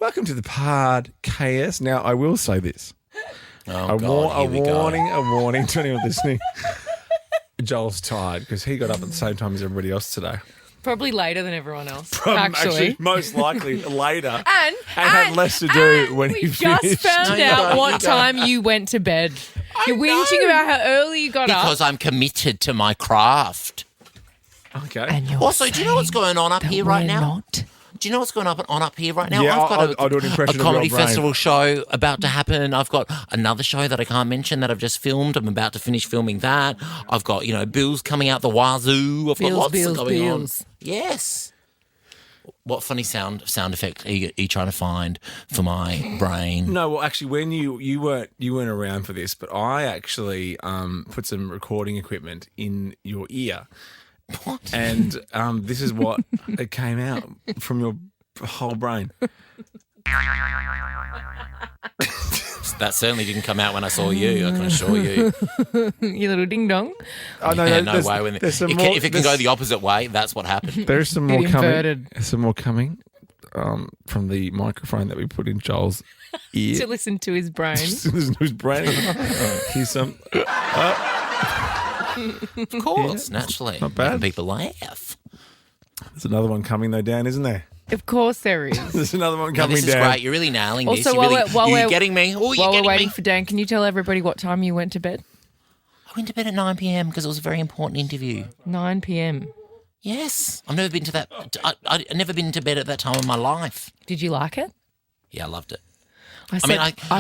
Welcome to the podcast. Now, I will say this. Oh, A warning to anyone listening. Joel's tired because he got up at the same time as everybody else today. Probably later than everyone else, Actually, most likely later. And had less to do when he finished. We just found out what time you went to bed. You're whinging about how early you got up. Because I'm committed to my craft. Okay. And Also, do you know what's going on up here right now? Not. Do you know what's going on up here right now? Yeah, I've got I'll do an impression a of comedy your brain. festival show about to happen. I've got another show that I can't mention that I've just filmed. I'm about to finish filming that. I've got, bills coming out the wazoo. I've got lots going on. Yes. What funny sound effect are you trying to find for my brain? No, well, actually, when you weren't around for this, but I actually put some recording equipment in your ear. What? And this is what it came out from your whole brain. That certainly didn't come out when I saw you, I can assure you. You little ding dong. Oh, no, Yeah, no way. If it can go the opposite way, that's what happened. There's some more Inverted. coming. Some more coming from the microphone that we put in Joel's ear. To listen to his brain. Listen to his brain. Here's some. Of course, naturally. Not bad. Making people laugh. There's another one coming though, Dan, isn't there? Of course there is. There's another one No, coming this is down. great. You're really nailing this. Also, You're getting me. Oh, you're While we're getting waiting me. for Dan, can you tell everybody what time you went to bed? I went to bed at 9 p.m. because it was a very important interview. 9 p.m. Yes. I've never been to that. I've never been to bed at that time in my life. Did you like it? Yeah, I loved it. I it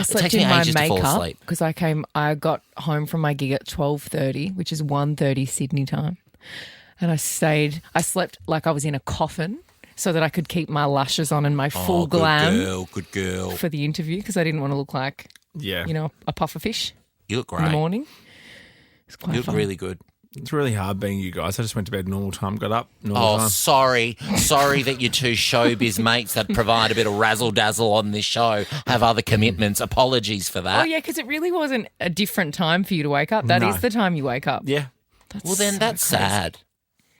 slept takes me in my ages to fall makeup asleep. because I got home from my gig at 12:30, which is 1:30 Sydney time. And I slept like I was in a coffin so that I could keep my lashes on and my full glam Good girl. for the interview because I didn't want to look like, a puffer fish You look in the great. morning. It's quite You look fun. really good. It's really hard being you guys. I just went to bed normal time, got up normal time. Sorry that your two showbiz mates that provide a bit of razzle-dazzle on this show have other commitments. Apologies for that. Oh, yeah, because it really wasn't a different time for you to wake up. That is the time you wake up. Yeah. Well, then that's sad.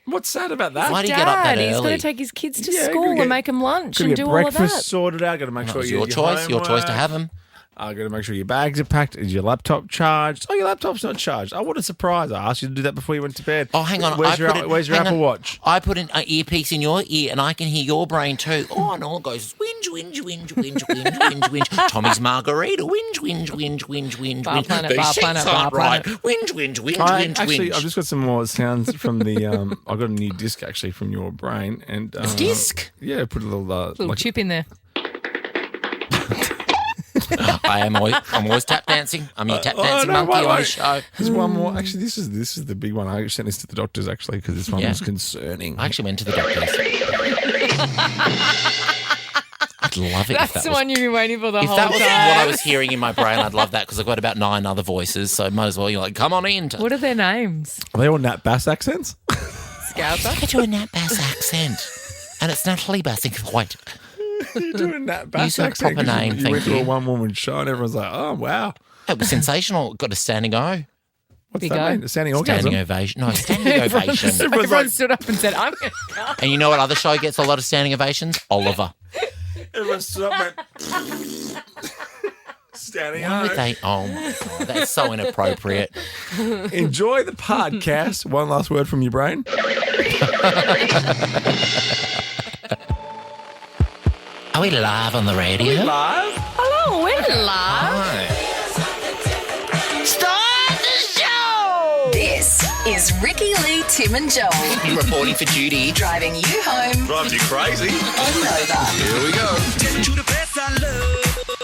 What's sad about that? Why do you get up that He's got early? to take his kids to Yeah, school gotta get- and make them lunch Got to and get do all of breakfast that. sorted out. Got to make sure It's your your choice to have them. I got to make sure your bags are packed. Is your laptop charged? Oh, your laptop's not charged. Oh, what a surprise. I asked you to do that before you went to bed. Oh, hang on. Where's your Apple Watch? I put an earpiece in your ear and I can hear your brain too. Oh, and all it goes, whinge, whinge, whinge, whinge, whinge, whinge, whinge. Tommy's margarita, whinge, whinge, whinge, whinge, whinge, Bar whinge. planet, These bar sheets planet, aren't bar right. planet. Whinge, whinge, whinge, whinge, Actually, whinge. I've just got some more sounds from the. I got a new disc actually from your brain and Disc? Yeah, put a little Little chip in there. I'm always tap dancing. I'm your tap dancing monkey on the show. There's one more. Actually, this is the big one. I sent this to the doctors actually because this one Yeah. was concerning. I actually went to the doctors. I'd love it That's if that the was... one you've been waiting for the If whole that was time. what I was hearing in my brain, I'd love that because I've got about 9 other voices, so might as well, you're like, come on in. What are their names? Are they all Nat Bass accents? Scouser? I do a Nat Bass accent, and it's Natalie Bassingthwaite. You're doing Nat Bass Use a accent. proper 'cause name, You thank went to you. a one-woman show and everyone's like, oh, wow. It was sensational. Got a standing O. What's Big that O. mean? A standing orgasm? Standing ovation. No, standing ovation. Everyone stood up and said, I'm going to go. And you know what other show gets a lot of standing ovations? Oliver. Everyone stood up and went, standing Why would on. they? Oh my God, that's so inappropriate. Enjoy the podcast. One last word from your brain. Are we live on the radio? Live? Hello, we're live. Start the show! This is Ricki-Lee, Tim and Joel, You reporting for duty. driving you home Drives you crazy. on Nova. Here we go.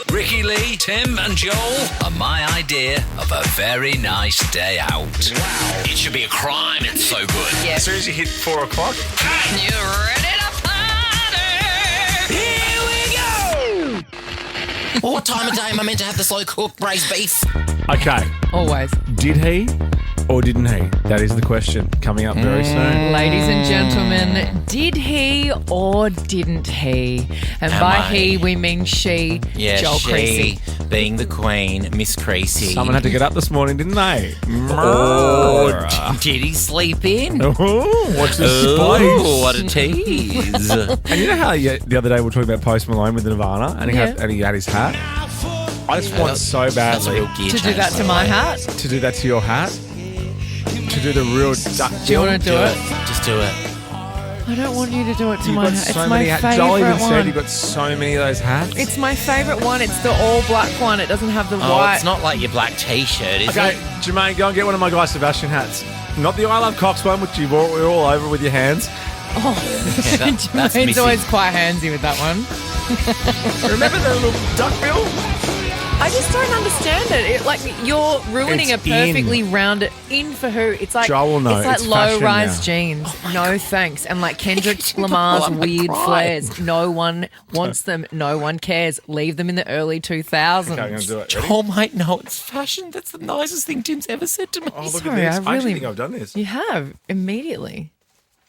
Ricki-Lee, Tim and Joel are my idea of a very nice day out. Wow. It should be a crime, it's so good. As soon as you hit 4 o'clock, You ready to party? Here we go! What time of day am I meant to have the slow cooked braised beef? okay. Always. Did he or didn't he? That is the question coming up very soon. Ladies and gentlemen, did he or didn't he? And Am by I? he, we mean she, Yeah, Joel she Creasy. being the queen, Miss Creasy. Someone had to get up this morning, didn't they? Did he sleep in? Oh, watch this Oh, space. what a tease. And you know how the other day we were talking about Post Malone with the Nirvana and he, Yeah. and he had his hat? I just want so That's a badly real gear To do change, that by to the my way. hat? to do that to your hat. To do the real duck. Do you want to do it? Just do it. I don't want you to do it to You've my got hat. so It's many my hats. Joel even favourite said one. you've got so many of those hats. It's my favourite one. It's the all black one. It doesn't have the Oh, white. it's not like your black t-shirt, is Okay, it? Jermaine, go and get one of my Guy Sebastian hats. Not the I Love Cox one, which you've all, we're all over with your hands. That's Jermaine's missing. always quite handsy with that one. Remember the little duck bill? I just don't understand it. Like you're ruining It's a perfectly rounded in for who? It's like Joel will know. it's like It's low fashion rise now. jeans. No thanks. And like Kendrick Lamar's I'm gonna weird cry. flares. No one wants them. No one cares. Leave them in the early 2000s. Okay, I'm going to do it. Ready? Oh, mate, no, it's fashion. That's the nicest thing Tim's ever said to me. Oh, look Sorry, at this. I I actually really- think I've done this. You have immediately.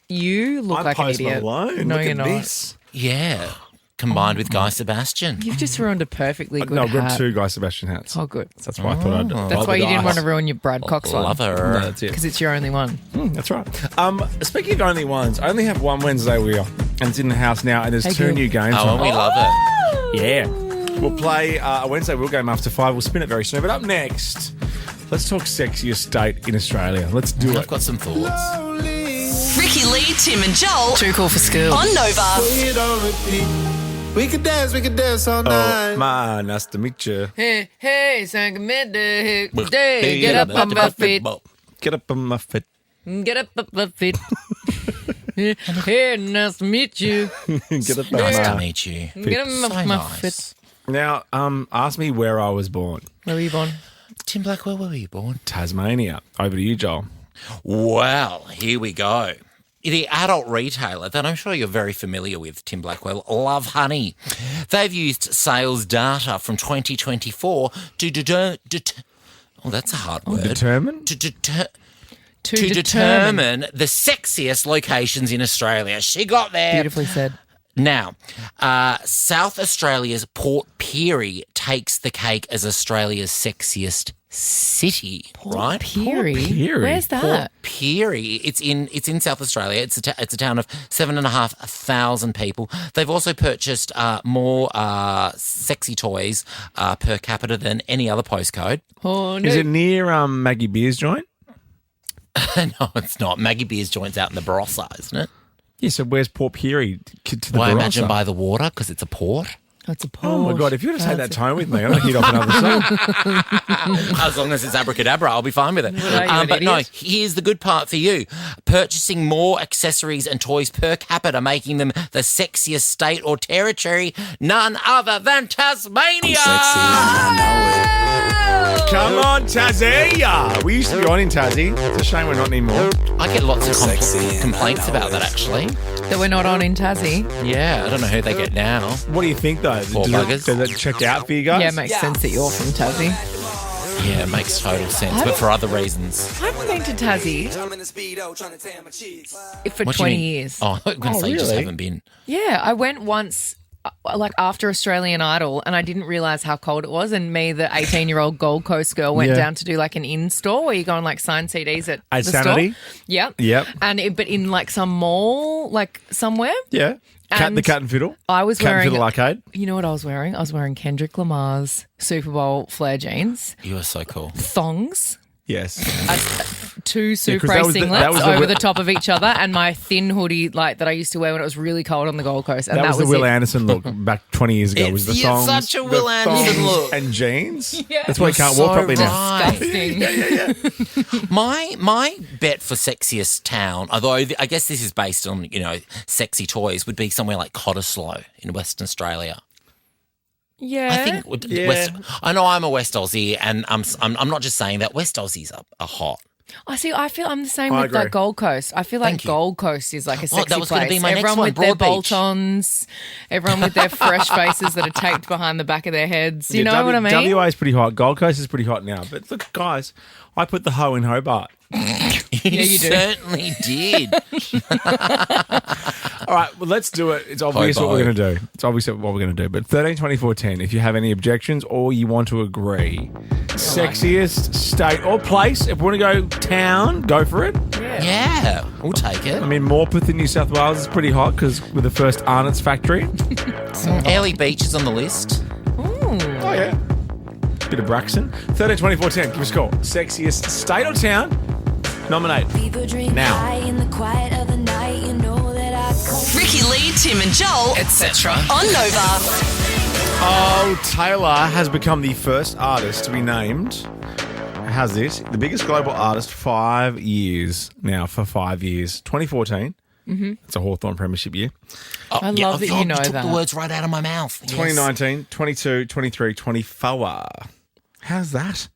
You look I'm like Post an idiot. Malone. No, Look you're at not. this. Yeah, combined with Guy Sebastian. You've just ruined a perfectly good No, I've got hat. two Guy Sebastian hats. Oh, good. That's why I thought I'd. That's why you didn't want to ruin your Brad Cox one. Love her. No, that's it. Because it's your only one. That's right. Speaking of only ones, I only have one Wednesday wheel, and it's in the house now, and there's Hey, two Gil. new games. Oh, on. and we love it. Yeah. We'll play a Wednesday wheel game after 5. We'll spin it very soon. But up next, let's talk sexiest state in Australia. Let's do I've it. got some thoughts. Ricki-Lee, Tim and Joel Too cool for school. on Nova. We could dance all night. Oh, man, nice to meet you. Hey, hey, sang midday, day, get up on my feet, Get up on my feet. get up on my feet. Hey, nice to meet you. Get up on Nice to my meet you. Get up So on my nice. feet. Now, ask me where I was born. Where were you born? Tim Blackwell, where were you born? Tasmania. Over to you, Joel. Well, here we go. The adult retailer that I'm sure you're very familiar with, Tim Blackwell, Love Honey. They've used sales data from 2024 to that's a hard word. Determined? To determine the sexiest locations in Australia. She got there. Beautifully said. Now, South Australia's Port Pirie takes the cake as Australia's sexiest city, right? Pirie. Pirie. Where's that? Pirie. It's in South Australia. It's a town of 7,500 people. They've also purchased more sexy toys per capita than any other postcode. Oh, no. Is it near Maggie Beer's joint? No, it's not. Maggie Beer's joint's out in the Barossa, isn't it? Yeah, so where's Port Pirie to the Well, I Barossa? imagine by the water because it's a port. Oh, it's a Oh my God, if you were to take that tone with me, I'm going to hit off another song. As long as it's abracadabra, I'll be fine with it. Well, you an But no, idiot. here's the good part for you. Purchasing more accessories and toys per capita, making them the sexiest state or territory, none other than Tasmania. Come on, Tassie! We used to be on in Tassie. It's a shame we're not anymore. I get lots of complaints about that, actually. That we're not on in Tassie. Yeah, I don't know who they get now. What do you think, though? Poor buggers. Does it check out for you guys? Yeah, it makes sense that you're from Tassie. Yeah, it makes total sense, but for other reasons. I haven't been to Tassie for What do you 20 mean? years. Oh, I'm going to say you just really? haven't been. Yeah, I went once, like after Australian Idol, and I didn't realise how cold it was. And me, the 18-year-old Gold Coast girl, went Yeah. down to do like an in-store where you go and like sign CDs at At the Sanity? store. Yep. Yep. But in like some mall, like somewhere. Yeah. And the Cat and Fiddle? I was Cat and wearing. Fiddle Arcade? You know what I was wearing? I was wearing Kendrick Lamar's Super Bowl flare jeans, You are so cool. thongs. Yes. Two 'cause Supre that was the- that singlets was the over Will- the top of each other, and my thin hoodie like that I used to wear when it was really cold on the Gold Coast. And That was the was Will it. Anderson look back 20 years ago. Was the It's thongs, such a the Will Anderson thongs look. and jeans. Yeah. That's why you can't You're walk so properly now. right. Disgusting. My bet for sexiest town, although I guess this is based on sexy toys, would be somewhere like Cottesloe in Western Australia. Yeah. I think Yeah. West. I know I'm a West Aussie, and I'm not just saying that West Aussies are hot. I see. I feel I'm the same I with like agree. Gold Coast. I feel like Thank you. Gold Coast is like a sexy that was gonna place. be my next Everyone one, with their Broadbeach. bolt-ons, everyone with their fresh faces that are taped behind the back of their heads. You know what I mean? WA is pretty hot. Gold Coast is pretty hot now. But look, guys, I put the hoe in Hobart. You you do. certainly did. All right, well, let's do it. It's obvious what we're going to do. It's obvious what we're going to do. But 13, 24, 10, if you have any objections or you want to agree, sexiest state or place, if we want to go town, go for it. Yeah, we'll take it. I mean, Morpeth in New South Wales is pretty hot because we're the first Arnott's factory. Airlie Beach is on the list. Oh, yeah. Bit of Braxton. 13, 24, 10, give us a call. Sexiest state or town, nominate. Now. Ricki-Lee, Tim and Joel, Etc. on Nova. Oh, Taylor has become the first artist to be named. How's this? The biggest global artist 5 years now, for 5 years. 2014. Mm-hmm. It's a Hawthorn Premiership year. I love that you know took that. the words right out of my mouth. Yes. 2019, 22, 23, 24. How's that?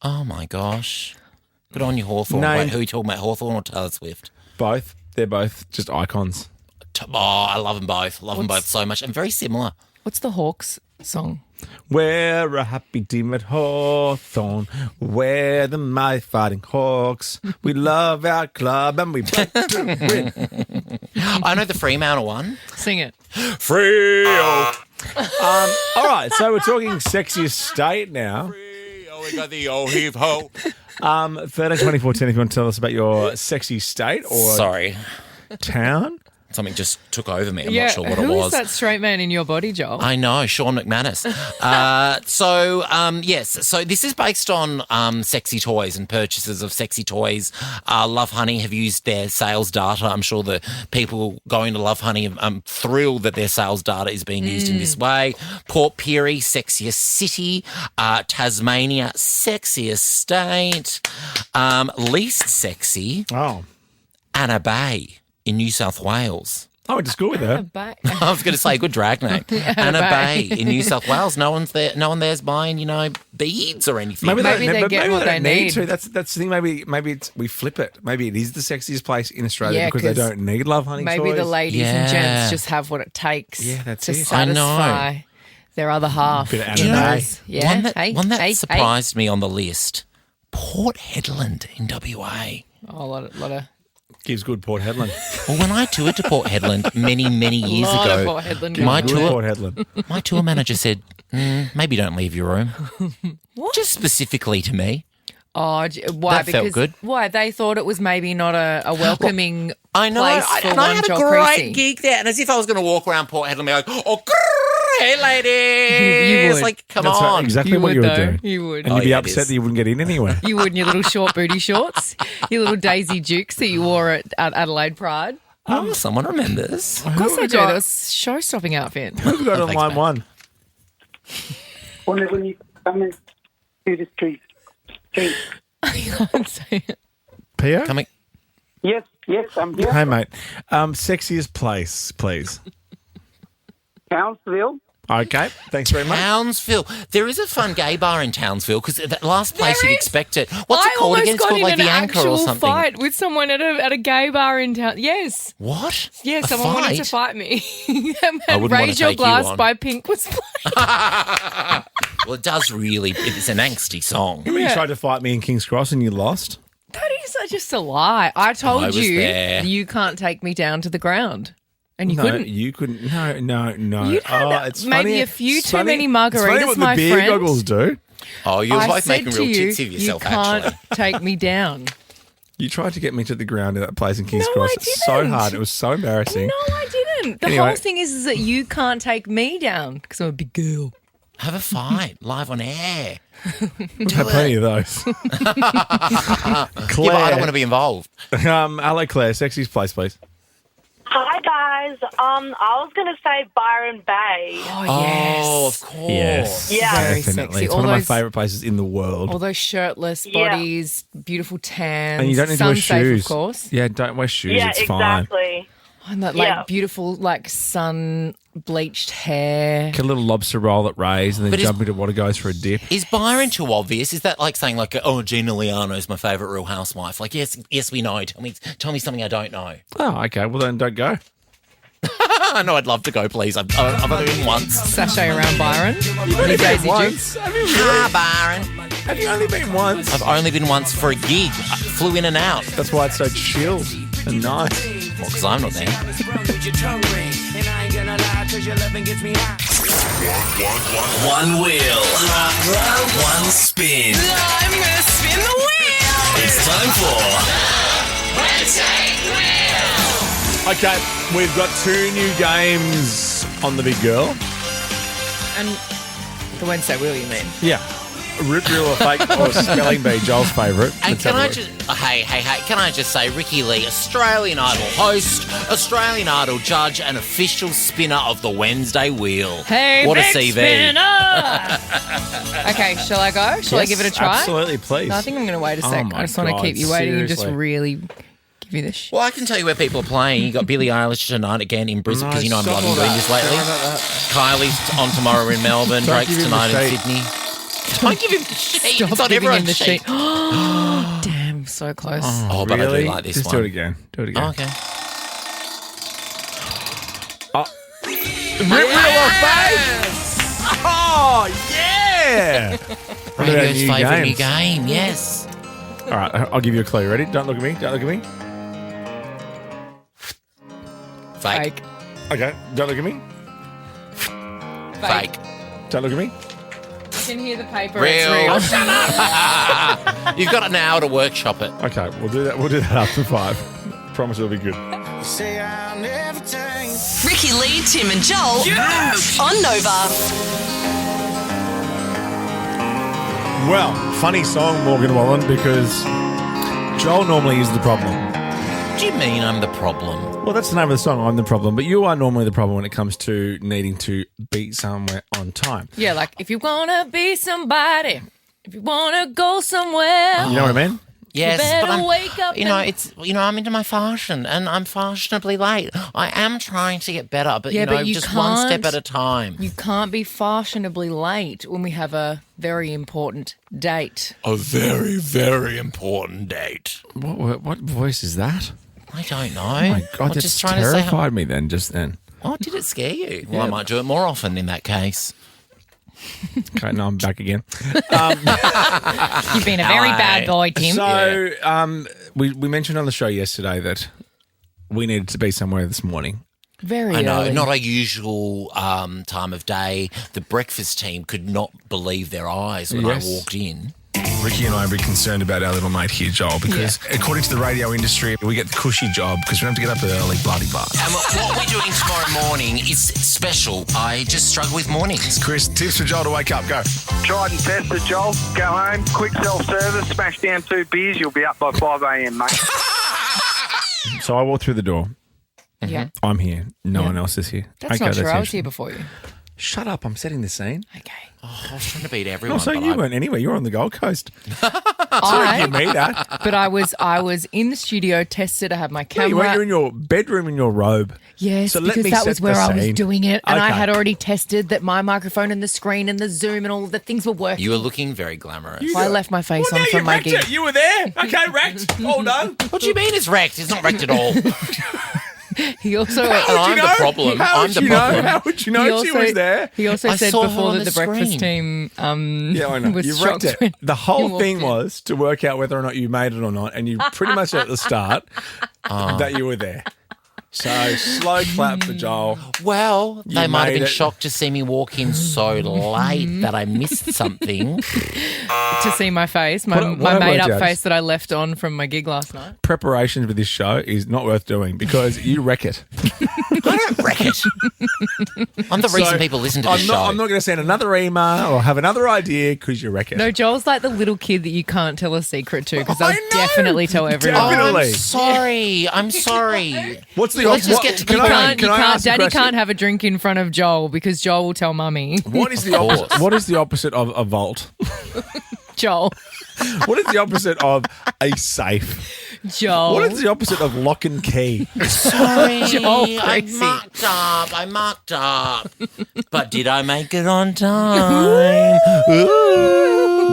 Oh, my gosh. Good on you, Hawthorn. Name- Wait, who are you talking about, Hawthorn or Taylor Swift? Both. They're both just icons. Oh, I love them both. Love them both so much. And very similar. What's the Hawks song? We're a happy team at Hawthorn. We're the mighty fighting Hawks. We love our club and we fight to win. I know the Fremantle one. Sing it. Free. All right, so we're talking sexiest state now. Oh, we got the old heave ho. 13, 24, 10, if you want to tell us about your sexy state or Sorry. town. Something just took over me. I'm not sure what it who was. is that straight man in your body, Joel? I know, Sean McManus. Yes. So this is based on sexy toys and purchases of sexy toys. Love Honey have used their sales data. I'm sure the people going to Love Honey, I'm thrilled that their sales data is being used in this way. Port Pirie, sexiest city. Tasmania, sexiest state. Least sexy, Oh. Anna Bay in New South Wales. I went to school with her. I was going to say, good drag name. Anna Bay in New South Wales. No one there's buying, beads or anything. Maybe they get what they need. to. That's the thing. Maybe we flip it. Maybe it is the sexiest place in Australia Yeah, because they 'cause don't need Love Honey Maybe toys. the ladies and Yeah. gents just have what it takes Yeah, that's to it. I know. satisfy their other half. Bit of you Anna know? Bay. Yeah. One that Hey. surprised me on the list. Port Hedland in WA. Oh, a lot of Gives good Port Hedland. Well, when I toured to Port Hedland many years lot of ago, Port Hedland my going. Good tour Port Hedland. my tour manager said, maybe don't leave your room. Just specifically to me. Oh, why? That felt Because good. why? They thought it was maybe not a welcoming I know. place for And I one had a Joel great Creasy. gig there. And as if I was going to walk around Port Hedland and be like, oh, grrr, hey, ladies. You would. Like, come That's on. right, exactly You what would, you would though. do. You would. And you'd be yeah, it upset is. that you wouldn't get in anywhere. You would in your little short booty shorts, your little Daisy Dukes that you wore at Adelaide Pride. Oh, someone remembers. Of course I do. That was show-stopping outfit. Who have we got on Thanks, line mate. one? When you come into the street. Pia? Coming. Yes, I'm here. Hey, mate. Sexiest place, please. Townsville. Okay, thanks very much. Townsville. There is a fun gay bar in Townsville because that last place There you'd is. expect it. What's it called again? It's called like the Anchor or something. Fight with someone at a gay bar in town. Yes. What? Yeah, A someone wanted to fight? fight me. I and wouldn't wanna Raise Your take you Glass on. by Pink was playing. Well, it does really. It's an angsty song. You Yeah. tried to fight me in King's Cross and you lost? That is just a lie. I told I was you there. you can't take me down to the ground. And you No, couldn't. you couldn't. No. You'd had it's maybe funny. a few It's too funny- many It's funny margaritas, what my the beer friend. goggles do. Oh, you're I both said making to real you, tits of yourself, you can't actually. take me down. You tried to get me to the ground in that place in King's No, Cross. I It's so didn't. hard. It was so embarrassing. No, I didn't. The Anyway. whole thing is that you can't take me down because I'm a big girl. Have a fight live on air. We've had plenty of those. Yeah, but I don't want to be involved. Hello, Claire. Sexiest place, please. Hi guys. I was gonna say Byron Bay. Oh, Oh, of course. Yeah. Very Definitely. sexy. It's All one of my those- favourite places in the world. All those shirtless Yeah. bodies, beautiful tans. And you don't need to sun wear safe, shoes. of course. Yeah, don't wear shoes. Yeah, it's fine. exactly. And that Yeah. beautiful sun bleached hair. Get a little lobster roll at Ray's and then But jump into water goes for a dip. Is Byron too obvious? Is that like saying like, oh, Gina Liano's my favourite Real Housewife? Like, yes, we know. Tell me something I don't know. Oh, okay. Well, then don't go. I know. I'd love to go, please. I've only been once. Sashay around Byron. You've only been once. Have you really? Hi, Byron. Have you only been once? I've only been once for a gig. I flew in and out. That's why it's so chilled and nice. Well, because I'm not there. One wheel. One spin. I'm gonna spin the wheel. It's time for Okay, we've got 2 new games on the big girl. And the Wednesday wheel, you mean? Yeah. Rip, real, or fake, or spelling bee, Joel's favourite. And Let's can have a I look. just, hey, can I just say, Ricki-Lee, Australian Idol host, Australian Idol judge, and official spinner of the Wednesday wheel. Hey, what a big CV. spinner! Okay, shall I go? Shall I Yes, give it a try? Absolutely, please. No, I think I'm going to wait a Oh sec. my I just want to God, keep you waiting and just seriously. really give you this. Well, I can tell you where people are playing. You got Billie Eilish tonight again in Brisbane, because you know I'm stop loving all doing that. this lately. Kylie's on tomorrow in Melbourne. Don't Drake's give him the tonight in sheet. Sydney. Don't give him the sheet. Stop It's on giving him everyone's the sheet. sheet. Damn, so close. Oh, but I do like this Just one. do it again. Do it again. Oh, okay. Rip, real, or fake? Oh, yeah! What about Radio's new favourite new games? game, yes. All right, I'll give you a clue. Ready? Don't look at me. Don't look at me. Fake. Okay, don't look at me. Fake. Don't look at me. You can hear the paper. Real. It's real. Oh, shut up! You've got an hour to workshop it. Okay, we'll do that. We'll do that after 5. Promise it'll be good. Ricki-Lee, Tim and Joel on Nova. Well, funny song, Morgan Wallen, because Joel normally is the problem. What do you mean I'm the problem? Well, that's the name of the song, I'm the problem. But you are normally the problem when it comes to needing to be somewhere on time. Yeah, like if you want to be somebody, if you want to go somewhere. You know what I mean? Yes, better but I'm, wake up and- I'm into my fashion and I'm fashionably late. I am trying to get better, but Yeah, but you just one step can't- at a time. You can't be fashionably late when we have a very important date. A very, very important date. What voice is that? I don't know. Oh my God, I'm that just trying to say. terrified me then, just then. Oh, did it scare you? Well, I might do it more often in that case. Okay, now I'm back again. You've been a very bad boy, Tim. So, we mentioned on the show yesterday that we needed to be somewhere this morning. Very I know, early. not our usual time of day. The breakfast team could not believe their eyes when Yes. I walked in. Ricky and I are a bit concerned about our little mate here, Joel, because according to the radio industry, we get the cushy job because we don't have to get up early, bloody blah. And what we're doing tomorrow morning is special. I just struggle with mornings. Chris, tips for Joel to wake up. Go. Tried and tested, Joel. Go home, quick self-service, smash down 2 beers, you'll be up by 5 a.m, mate. So I walked through the door. Yeah. I'm here. No one else is here. That's not true. I was interesting. here before you. Shut up. I'm setting the scene. Okay. I was trying to beat everyone. Also, but you I- weren't anywhere. You were on the Gold Coast. I, Give me that. but I was in the studio, tested. I had my No, camera. you weren't. You're in your bedroom in your robe. Yes, So let because me that set was where the I was scene. doing it, and I Okay. had already tested that my microphone and the screen and the Zoom and all the things were working. You were looking very glamorous. I left my face Well, on no, from you my wrecked gig. it. You were there. Okay, wrecked. All done. What do you mean it's wrecked? It's not wrecked at all. He also And I'm the problem. How I'm would the you know? problem. How would you know she was there? He also I said saw her before on that the the breakfast screen. team Yeah, I know. was You wrecked shocked it. when The whole walked thing in. was to work out whether or not you made it or not, and you pretty much at the start that you were there. So slow clap for Joel. Well, You they might have made been it. shocked to see me walk in so late that I missed something. to see my face, my What I made worked up out face is- that I left on from my gig last night. Preparation for this show is not worth doing because you wreck it. I don't wreck it. I'm the reason So, people listen to this show. I'm not going to send another email or have another idea because you wreck it. No, Joel's like the little kid that you can't tell a secret to because I I'll know. definitely tell everyone. Oh, Definitely. I'm sorry. I'm sorry. What's the Let's just get to can the I- point. can I ask a Daddy question? can't have a drink in front of Joel because Joel will tell Mummy. What is the opposite? What is the opposite of a vault? Joel. What is the opposite of a safe? Joel. What is the opposite of lock and key? Sorry, Joel I Crazy. mucked up. But did I make it on time?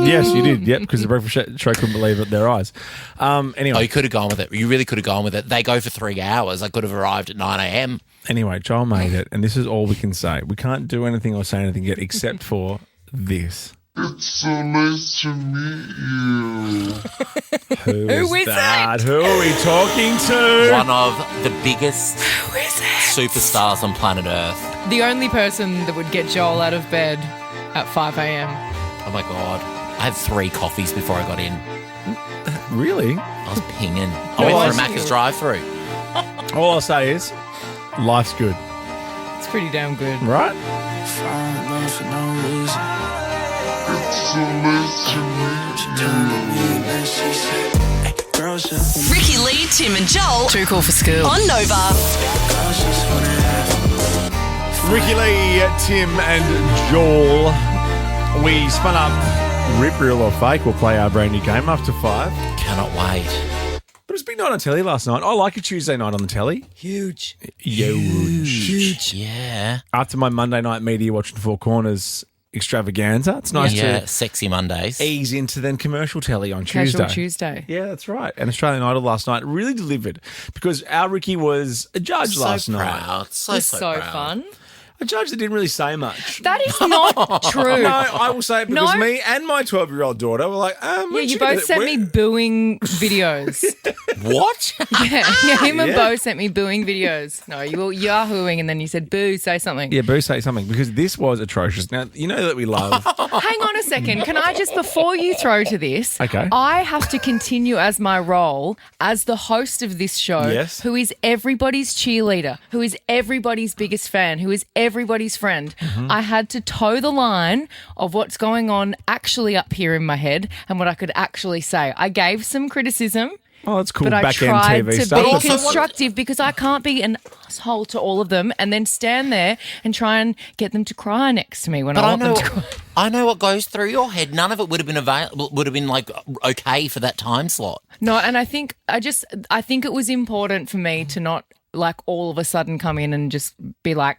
Yes, you did. Yep, because the breakfast show couldn't believe it, their eyes. Oh, Anyway, you could have gone with it. You really could have gone with it. They go for 3 hours. I could have arrived at 9 a.m. anyway, Joel made it, and this is all we can say. We can't do anything or say anything yet except for this. It's so nice to meet you. Who is that? Who are we talking to? One of the biggest superstars on planet Earth. The only person that would get Joel out of bed at 5 a.m. Oh, my God. I had 3 coffees before I got in. Really? I was pinging. I went for a Macca's drive-through. All I'll say is, life's good, It's pretty damn good. right? It's so nice to meet you. Ricki-Lee, Tim and Joel Too cool for school. on Nova. Ricki-Lee, Tim and Joel. We spun up Rip, Real or Fake. We'll play our brand new game after 5. Cannot wait. But it's big night on telly last night. I like a Tuesday night on the telly. Huge. Huge. Yeah. After my Monday night media watching Four Corners extravaganza, it's nice Yeah, to sexy Mondays. ease into then commercial telly on Casual Tuesday. Tuesday. Yeah, that's right. And Australian Idol last night really delivered because our Ricky was a judge last night. Proud. So It's so proud. fun. A judge that didn't really say much. That is not true. No, I will say it because No. me and my 12-year-old daughter were like, Yeah, you both sent me booing videos. What? yeah, him and Yeah. Bo sent me booing videos. No, you were yahooing and then you said, boo, say something. Yeah, Boo, say something because this was atrocious. Now, you know that we love. Hang on a second. Can I just, before you throw to this, Okay. I have to continue as my role as the host of this show, Yes. who is everybody's cheerleader, who is everybody's biggest fan, who is everybody's friend. Mm-hmm. I had to toe the line of what's going on actually up here in my head and what I could actually say. I gave some criticism. Oh, that's cool. But I Back-end tried TV to stuff. be That's- constructive because I can't be an asshole to all of them and then stand there and try and get them to cry next to me when But I I want know, them to cry. I know what goes through your head. None of it would have been available. Would have been like okay for that time slot. No, and I think it was important for me to not like all of a sudden come in and just be like,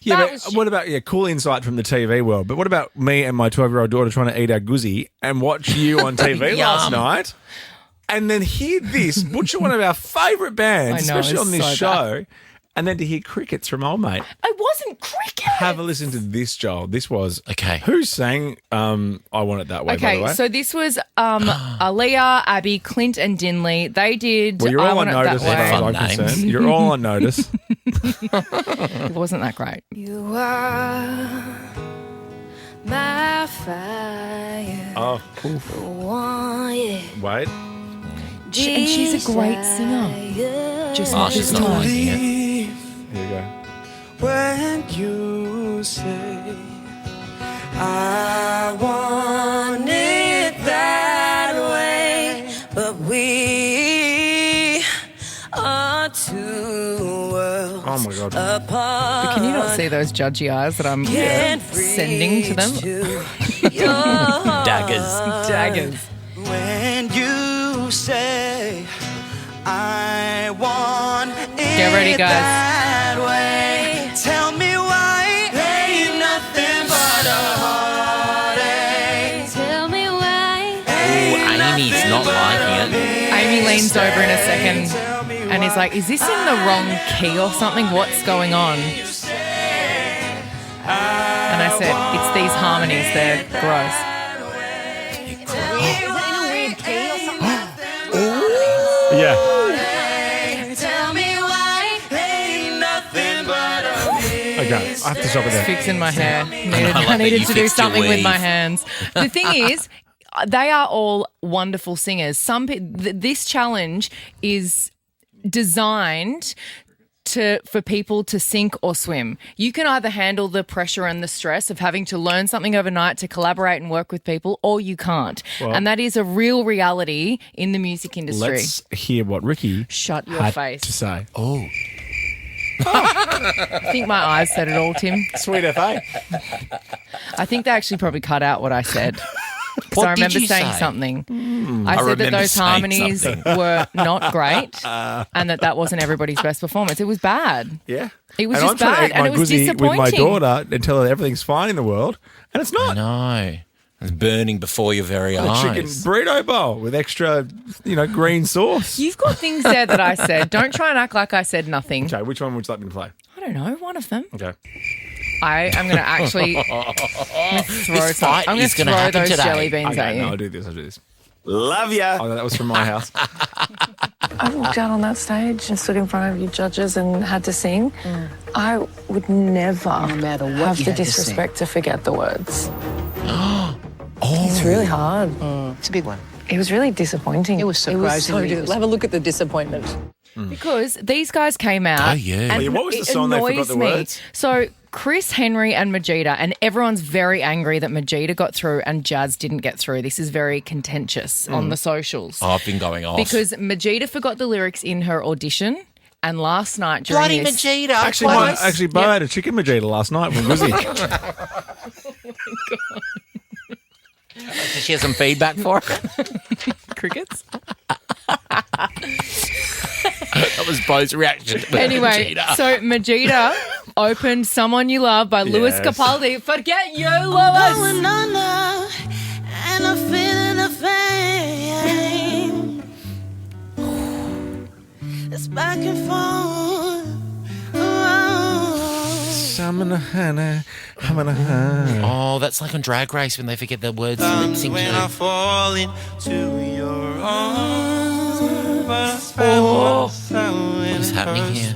Yeah, that but was what about cool insight from the TV world? But what about me and my 12-year-old daughter trying to eat our guzzi and watch you on TV last Yum. night, and then hear this butcher one of our favourite bands, I know, especially it's on this so show, and then to hear crickets from old mate. I wasn't cricket. Have a listen to this, Joel. This was Okay. Who sang "I Want It That Way"? By the Okay, way, so this was Aaliyah, Abby, Clint, and Dinley. They did. well, you're I all on Want It notice That as far as Way. I'm Fun names. concerned. You're all on notice. It wasn't that great. You are my fire. Oh, One, yeah. wait. And she's a great singer. Just Oh, not she's this not time. liking it. Here you go. When you say I want it that way, But we are two worlds Oh my god. apart. But can you not see those judgy eyes that I'm Can't sending to them? reach to your heart. Daggers. Daggers. when you say I want it Get ready, guys. that way. Tell me why ain't nothing but a heartache. Tell me why. Ooh, Amy's not liking it. Amy leans over in a second and is like, is this in the wrong key or something? What's going on? And I said, it's these harmonies. They're gross. Yeah. Tell me why. Ain't nothing but a Okay. I have to stop it there. Fixing my hair. like I that needed you to do fixed your something with my weave. hands. The thing is, they are all wonderful singers. This challenge is designed for people to sink or swim. You can either handle the pressure and the stress of having to learn something overnight to collaborate and work with people, or you can't. Well- and that is a real reality in the music industry. Let's hear what Ricky Shut your had face. to say. Oh, I think my eyes said it all, Tim. Sweet FA. I think they actually probably cut out what I said. Because What I did remember you saying say? something. I said that remember those saying harmonies something. were not great and that wasn't everybody's best performance. It was bad. Yeah. It was and just I'm trying bad, to and eat it my was guzzi with my disappointing. daughter and tell her everything's fine in the world, and it's not. No. It's burning before your very A eyes. chicken burrito bowl with extra, green sauce. You've got things there that I said. Don't try and act like I said nothing. Okay, which one would you like me to play? I don't know. One of them. Okay. I am going to actually This fight I'm going is to gonna throw happen those today. jelly beans at Okay, you. no, I'll do this. Love ya. Oh, no, that was from my house. I walked out on that stage and stood in front of you judges and had to sing. I would never have the disrespect to forget the words. It's really hard. It's a big one. It was really disappointing. It was surprisingly Have a look at the disappointment. Because these guys came out. Oh, yeah. And Yeah, what was the it song they forgot annoys the me. words? So Chris, Henry, and Majida, and everyone's very angry that Majida got through and Jazz didn't get through. This is very contentious on the socials. Oh, I've been going off. Because Majida forgot the lyrics in her audition, and last night during Bloody this, Majida. Actually, Bo had a chicken Majida last night from Guzzi. Does she have some feedback for it? crickets. That was Bo's reaction. To Anyway, Majida. so Majida opened "Someone You Love" by Lewis Yes. Capaldi. Forget you, Lewis. Going under, and I'm feeling the pain. It's back and forth. Oh, that's like on Drag Race when they forget the words to lip sync When I to. fall into your arms, What is happening here?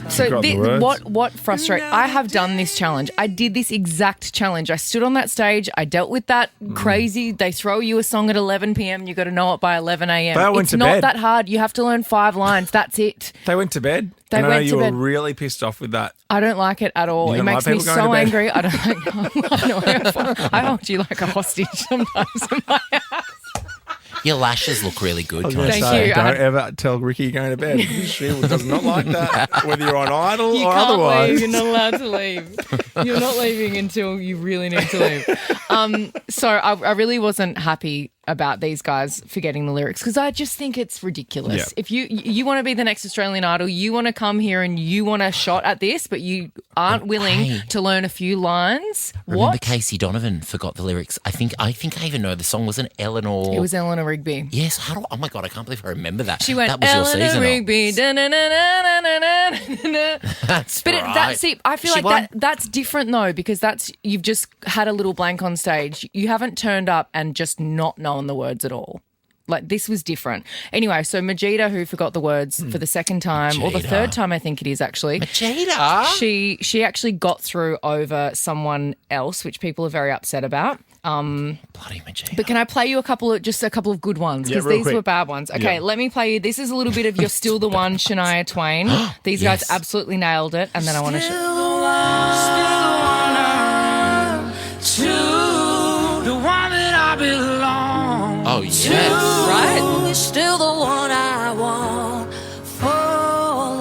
So Forgotten the words. what frustrates? I have done this challenge. I did this exact challenge. I stood on that stage. I dealt with that crazy. They throw you a song at 11 p.m. You got to know it by 11 a.m. They went It's to not bed. that hard. You have to learn 5 lines. That's it. They went to bed. They and I know went to you bed. were really pissed off with that. I don't like it at all. You It don't makes like me people going so to bed? angry. I don't like. I hold you like a hostage sometimes in my house. Your lashes look really good. I was Can I going to Thank say, you. don't ever tell Ricky you're going to bed. She does not like that, whether you're on Idle You or can't otherwise. leave. You're not allowed to leave. You're not leaving until you really need to leave. So I really wasn't happy about these guys forgetting the lyrics because I just think it's ridiculous. Yeah. If you want to be the next Australian Idol, you want to come here and you want a shot at this, but you aren't willing Hey. to learn a few lines. Remember What? Casey Donovan forgot the lyrics. I think I even know the song wasn't Eleanor. It was Eleanor Rigby. Yes. Oh my god, I can't believe I remember that. She went, that was your Eleanor season. Rigby. da-na-na-na-na-na-na-na. That's But right. that's it. I feel She like won. that's different though because you've just had a little blank on stage. You haven't turned up and just not known the words at all. Like this was different. Anyway, so Majida, who forgot the words for the second time or the Majida. third time, I think it is actually. Majida. She actually got through over someone else, which people are very upset about. Bloody Majida. But can I play you a couple of good ones? Yeah, Because real these quick. were bad ones. Okay, Yeah. let me play you. This is a little bit of You're Still the One, Shania Twain. These Yes. guys absolutely nailed it. And then I want to Oh yes. right? You're still the one I want for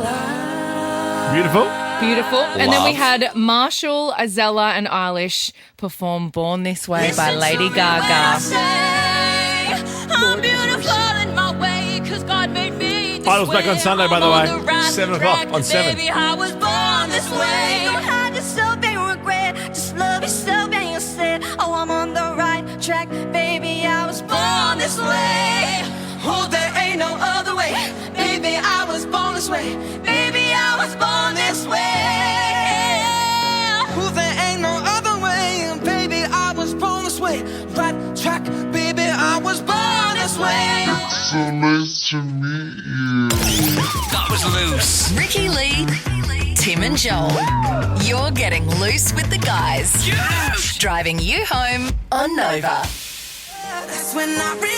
life. Beautiful. Beautiful. And then we Love. had Marshall, Azella, and Eilish perform Born This Way by Lady Gaga. I'm beautiful in my way, 'cause God made me this Idol's back on way. Sunday, by the I'm way. on right 7 o'clock track. on 7. Baby, I was born this way. Don't hide yourself and regret. Just love yourself and you said, oh, I'm on the right track. Baby, I was born this way. Oh, there ain't no other way. Baby, I was born this way. Baby, I was born this way. Ooh, there ain't no other way. Baby, I was born this way. Right track, baby, I was born this way. So nice to meet you. That was loose. Ricki-Lee, Tim and Joel. You're getting loose with the guys. Driving you home on Nova. That's when I remember.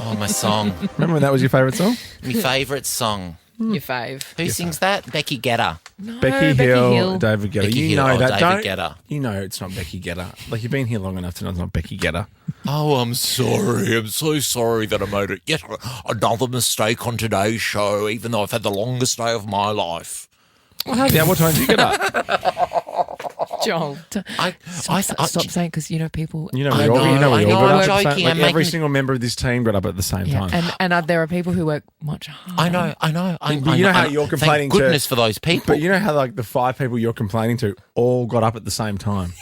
Oh, my song. Remember when that was your favourite song? My favourite song. Your fave. Who sings that? Becky Getter. Becky Hill, David Guetta. Becky You Hill know or that, David don't Guetta. you know it's not Becky Guetta. Like you've been here long enough to know it's not Becky Guetta. Oh, I'm sorry. I'm so sorry that I made it yet another mistake on today's show, even though I've had the longest day of my life. Yeah, what time did you get up? Joel. Stop saying because people. We all got up at the same. I'm every single member of this team got up at the same time. And there are people who work much harder. I know. But you know how you're complaining thank goodness for those people. But you know how the 5 people you're complaining to all got up at the same time.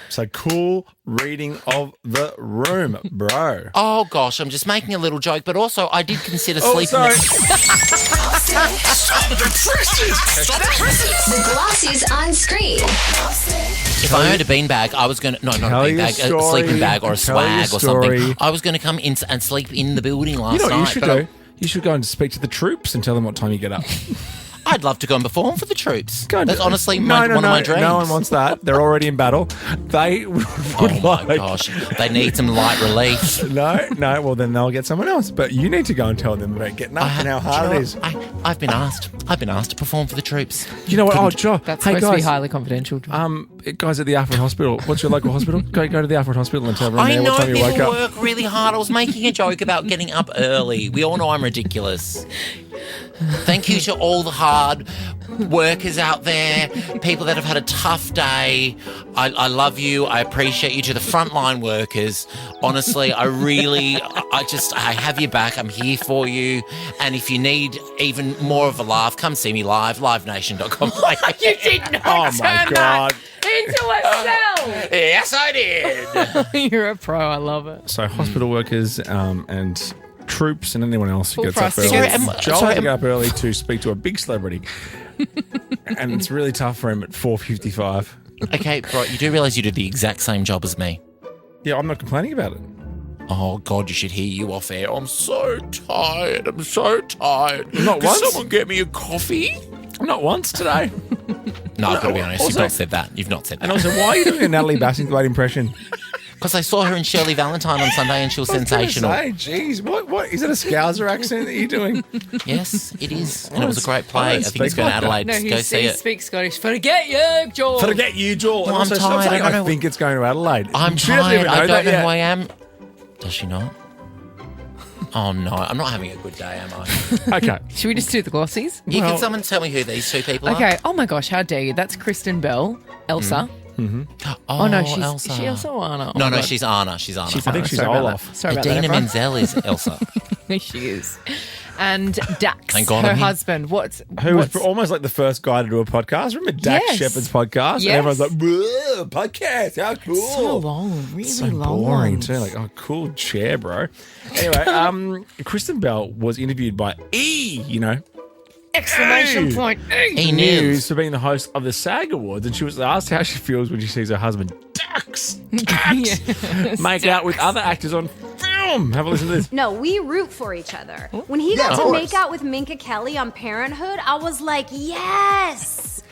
So cool reading of the room, bro. Oh gosh, I'm just making a little joke, but also I did consider sleeping. Sorry. Stop the presses! Stop the presses! The Glossy's on screen. If I owned a beanbag, I was going to... No, not a beanbag, a sleeping bag or a swag or something. I was going to come in and sleep in the building last night. You know what you should do? You should go and speak to the troops and tell them what time you get up. I'd love to go and perform for the troops. That's honestly one of my dreams. No one wants that. They're already in battle. They would gosh. They need some light relief. No. Well, then they'll get someone else. But you need to go and tell them about getting up and how hard it is. I've been asked. I've been asked to perform for the troops. You know what? Oh, Joe. That's supposed to be highly confidential. Guys at the Alfred Hospital. What's your local hospital? Go to the Alfred Hospital and tell everyone there what time you woke up. I know people work really hard. I was making a joke about getting up early. We all know I'm ridiculous. Thank you to all the hard workers out there, people that have had a tough day. I love you. I appreciate you. To the frontline workers, honestly, I have your back. I'm here for you. And if you need even more of a laugh, come see me live, livenation.com. You did not turn that into a cell. Yes, I did. You're a pro. I love it. So hospital workers and troops and anyone else who gets up early. Joel had to get up early to speak to a big celebrity. And it's really tough for him at 4:55. Okay, right, you do realise you do the exact same job as me. Yeah, I'm not complaining about it. Oh, God, you should hear you off air. I'm so tired. Not once? Can someone get me a coffee? Not once today. No, I've got to be honest. You've not said that. And also, why are you doing a Natalie Bassingthwaight impression? Because I saw her in Shirley Valentine on Sunday and she was sensational. Jeez, what is it a Scouser accent that you're doing? Yes, it is. And it was a great play. I think it's going to Adelaide. No, go see it. He speaks Scottish. Forget you, Joel. Forget you, Joel. Well, I'm tired. I think it's going to Adelaide. I'm tired. I don't know who I am. Does she not? Oh, no. I'm not having a good day, am I? Okay. Should we just do the Glossies? Yeah, can someone tell me who these two people are? Okay. Oh, my gosh. How dare you? That's Kristen Bell, Elsa. Mm-hmm. Oh, no, she's Elsa. Is she Elsa or Anna? No, she's Anna. She's Anna. I think she's Olaf. Sorry about Idina that, everyone. Menzel is Elsa. She is. And Dax, Thank God her I'm here. husband. Who was almost like the first guy to do a podcast. Remember Dax Yes. Shepard's podcast? Yes. And everyone's like, "Whoa, podcast, how cool." So long, really so long. boring ones. too. Like, oh, cool chair, bro. Anyway, Kristen Bell was interviewed by Exclamation point. E! News for being the host of the SAG Awards, and she was asked how she feels when she sees her husband Dax make out with other actors on film. Have a listen to this. No, we root for each other. When he got to make out with Minka Kelly on Parenthood, I was like, yes,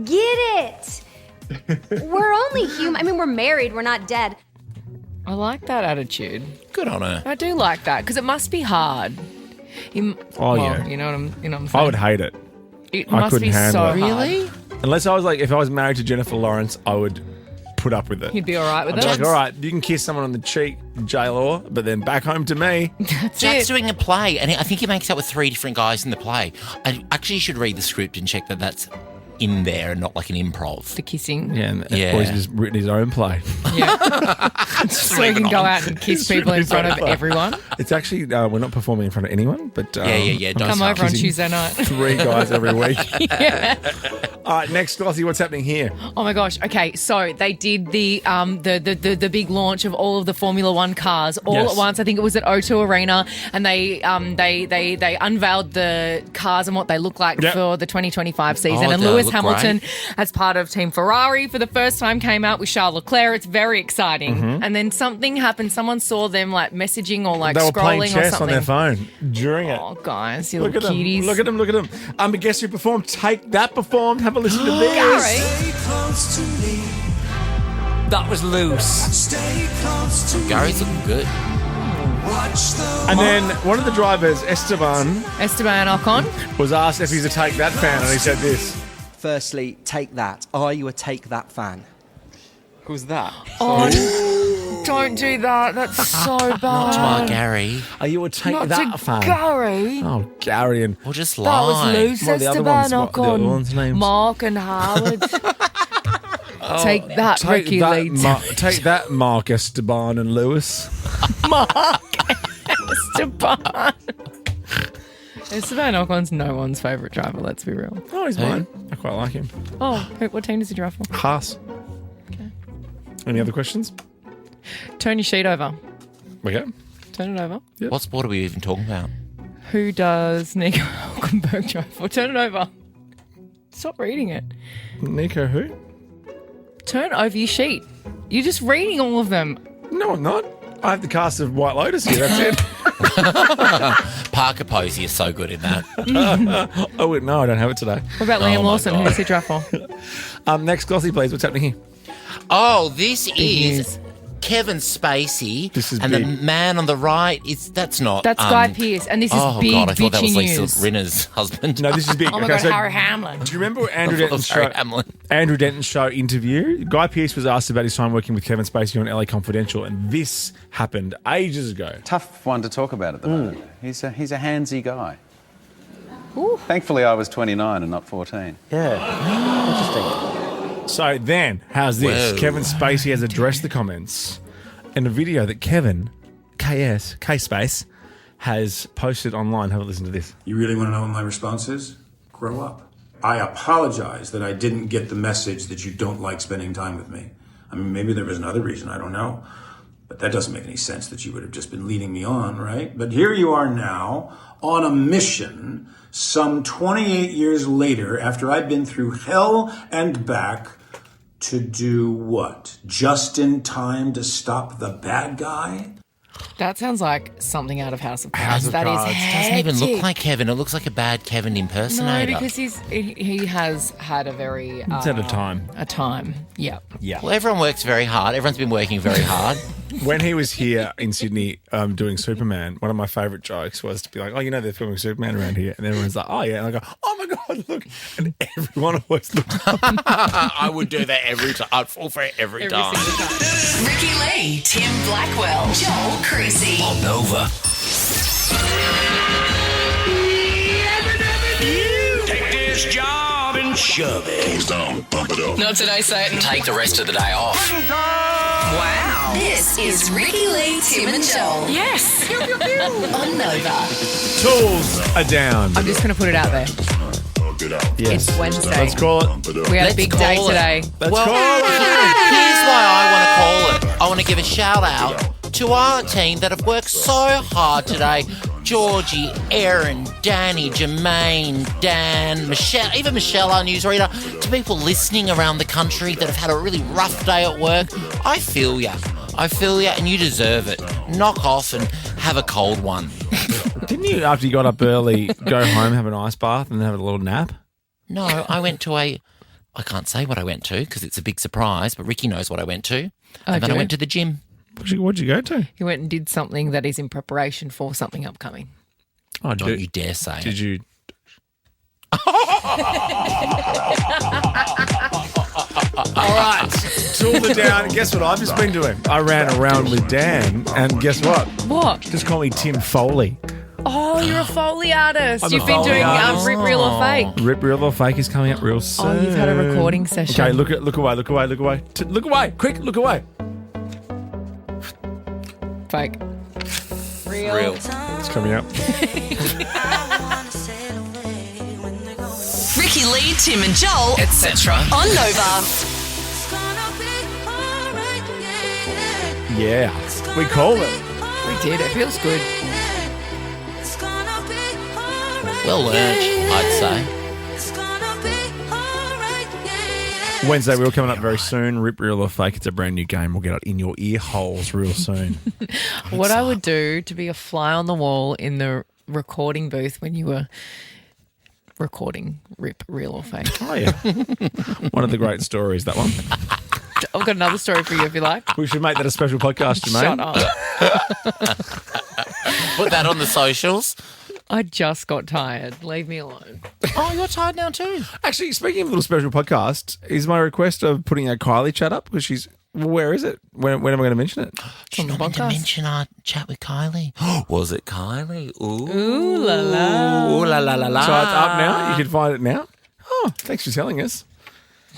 get it. We're only human. I mean, we're married. We're not dead. I like that attitude. Good on her. I do like that because it must be hard. You know what I'm saying? I would hate it. It I must couldn't be handle so it. really. Unless I was like, if I was married to Jennifer Lawrence, I would put up with it. You'd be all right with I'd it. be like, all right, you can kiss someone on the cheek, J-Law, but then back home to me. Jack's doing a play, and I think he makes out with 3 different guys in the play. I actually should read the script and check that that's in there and not like an improv. The kissing. Yeah, and boys has written his own play. Yeah. So he can go out and kiss people in front of everyone. It's actually, we're not performing in front of anyone, but yeah. Don't come over on Tuesday night. 3 guys every week. Yeah. All right, next, Glossy, what's happening here? Oh my gosh. Okay, so they did the big launch of all of the Formula One cars all at once. I think it was at O2 Arena, and they unveiled the cars and what they look like for the 2025 season. And Lewis Hamilton, as part of Team Ferrari, for the first time came out with Charles Leclerc. It's very exciting. Mm-hmm. And then something happened. Someone saw them like messaging or like they were scrolling playing chess or something on their phone during it. Oh, guys, you Look little at cuties. them. Look at them. But guess who performed? Take That performed. Have a listen to this. Gary. That was loose. Gary's looking good. And then one of the drivers, Esteban Ocon, was asked if he's a Take That fan, and he said this. Firstly, Take That. Are you a Take That fan? Who's that? Oh, don't do that. That's so bad. Not to our Gary. Are you a Take Not That to fan? Gary. Oh, Gary and... Or just That lie. was loose. What are the other Esteban ones? What are the other ones' Ocon, names? Mark and Howard. Take that, Ricki-Lee. Take that, Mark Esteban and Lewis. Mark Esteban. Esteban Ocon's no one's favourite driver, let's be real. Oh, he's mine. I quite like him. Oh, what team does he drive for? Haas. Okay. Any other questions? Turn your sheet over. Okay. Turn it over. Yep. What sport are we even talking about? Who does Nico Hulkenberg drive for? Turn it over. Stop reading it. Nico who? Turn over your sheet. You're just reading all of them. No, I'm not. I have the cast of White Lotus here, that's it. Parker Posey is so good in that. Oh, wait, no, I don't have it today. What about Liam Lawson? Who does he drive for? Next, Glossy, please. What's happening here? Oh, this Big is news. Kevin Spacey. This is and big. the man on the right that's not. That's Guy Pearce, and this is big, God, I thought that was bitchy Lisa news. Rinna's husband. No, this is big. Oh my God, Harry Hamlin. Do you remember Andrew I thought it Denton's was Harry show? Hamlin. Andrew Denton's show interview. Guy Pearce was asked about his time working with Kevin Spacey on LA Confidential, and this happened ages ago. Tough one to talk about at the moment. He's a handsy guy. Thankfully, I was 29 and not 14. Yeah. Interesting. So then, how's this? Whoa. Kevin Spacey has addressed the comments in a video that Kevin, K-Space, has posted online. Have a listen to this. You really want to know what my response is? Grow up. I apologize that I didn't get the message that you don't like spending time with me. I mean, maybe there was another reason, I don't know. But that doesn't make any sense that you would have just been leading me on, right? But here you are now on a mission some 28 years later after I've been through hell and back to do what? Just in time to stop the bad guy? That sounds like something out of House of Cards. House of That Cards. is Doesn't even look hectic. like Kevin. It looks like a bad Kevin impersonator. No, because he has had a very... It's at a time. A time, yep. Yeah. Well, everyone works very hard. Everyone's been working very hard. When he was here in Sydney doing Superman, one of my favourite jokes was to be like, oh, you know, they're filming Superman around here. And everyone's like, oh, yeah. And I go, oh, my God, look. And everyone always looked up. I would do that every time. I'd fall for it every time. Ricki-Lee, Tim Blackwell, Joel Creasy. On Nova. Take this job and shove it. Close down, bump it up. Not today, Satan. Take the rest of the day off. Wow. This is Ricki-Lee, Tim and Joel. Yes. On Nova. Tools are down. I'm just going to put it out there. Yes. It's Wednesday. Let's call it. We had Let's a big day call it. today. Let's Well, call it. here's why I want to call it. I want to give a shout out to our team that have worked so hard today. Georgie, Erin, Danny, Jermaine, Dan, Michelle, even Michelle, our newsreader, to people listening around the country that have had a really rough day at work. I feel ya. I feel ya, and you deserve it. Knock off and have a cold one. Didn't you, after you got up early, go home, have an ice bath, and then have a little nap? No, I went to I can't say what I went to because it's a big surprise, but Ricky knows what I went to. And then I went to the gym. What'd you go to? He went and did something that is in preparation for something upcoming. Oh, Don't you dare say Did it. you? All right, tools are down. Guess what I've just been doing? I ran around with Dan, and guess what? What? Just call me Tim Foley. Oh, you're a Foley artist. I'm a You've been Foley doing artist. Rip, Real or Fake. Rip Real or Fake is coming up real soon. Oh, you've had a recording session. Okay, look away, look away, look away. Look away, quick, look away. Fake. Real. It's coming up. Ricki-Lee, Tim and Joel, Etc. on Nova. Yeah, we called it. We did. It feels good. Well earned, I'd say. Wednesday, we're coming up very soon. Rip Real or Fake. It's a brand new game. We'll get it in your ear holes real soon. What I would do to be a fly on the wall in the recording booth when you were recording Rip Real or Fake. Oh, yeah. One of the great stories, that one. I've got another story for you if you like. We should make that a special podcast, Jermaine. Shut up. Put that on the socials. I just got tired. Leave me alone. Oh, you're tired now too. Actually, speaking of a little special podcast, is my request of putting our Kylie chat up because she's. Where is it? When am I going to mention it? Do you not want to mention our chat with Kylie? Was it Kylie? Ooh la la. Ooh la la la la. So it's up now. You can find it now. Oh, thanks for telling us.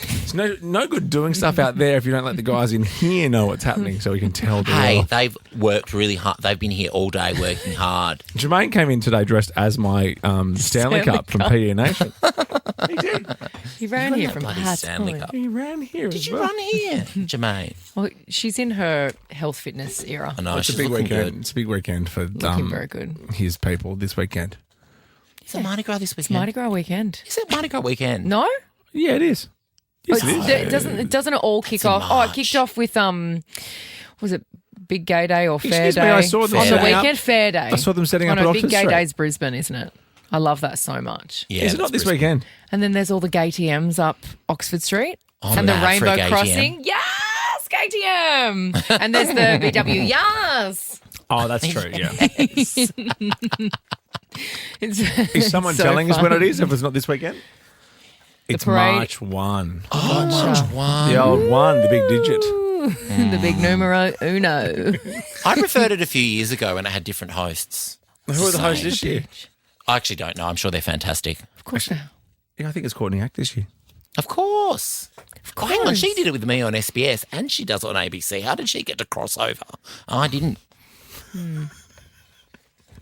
It's no good doing stuff out there if you don't let the guys in here know what's happening so we can tell them. Hey, they've worked really hard. They've been here all day working hard. Jermaine came in today dressed as my Stanley Cup from PD Nation. He did. He ran here from Stanley Cup. He ran here. Did you run here, Jermaine? Well, she's in her health fitness era. I know, It's a she's big looking weekend. good. It's a big weekend for Looking very good. his people this weekend. Is it Mardi Gras this It's weekend? Mardi Gras weekend. Is it Mardi Gras weekend? No? Yeah, it is. Yes, Oh, it is. it doesn't all kick It's in off? Oh, it March. kicked off with was it Big Gay Day or Fair Excuse me, Day? I saw them on the setting up- weekend. Fair Day. I saw them setting up no, at Big Oxford Gay Street. Day's Brisbane, isn't it? I love that so much. Yeah, Is it not that's this Brisbane. weekend? And then there's all the gay TMs up Oxford Street. I'm and the mad for a Rainbow gay Crossing. TM. Yes, gay TM. And there's the BW. Yes. Oh, that's true, yeah. It's Is someone so telling us when fun. it is if it's not this weekend? It's parade. March 1. Oh, March 1. The old one, the big digit. The big numero uno. I preferred it a few years ago when it had different hosts. Who are the hosts this year? I actually don't know. I'm sure they're fantastic. Of course. Yeah, I think it's Courtney Act this year. Of course. Hang on, she did it with me on SBS and she does it on ABC. How did she get to cross over? I didn't.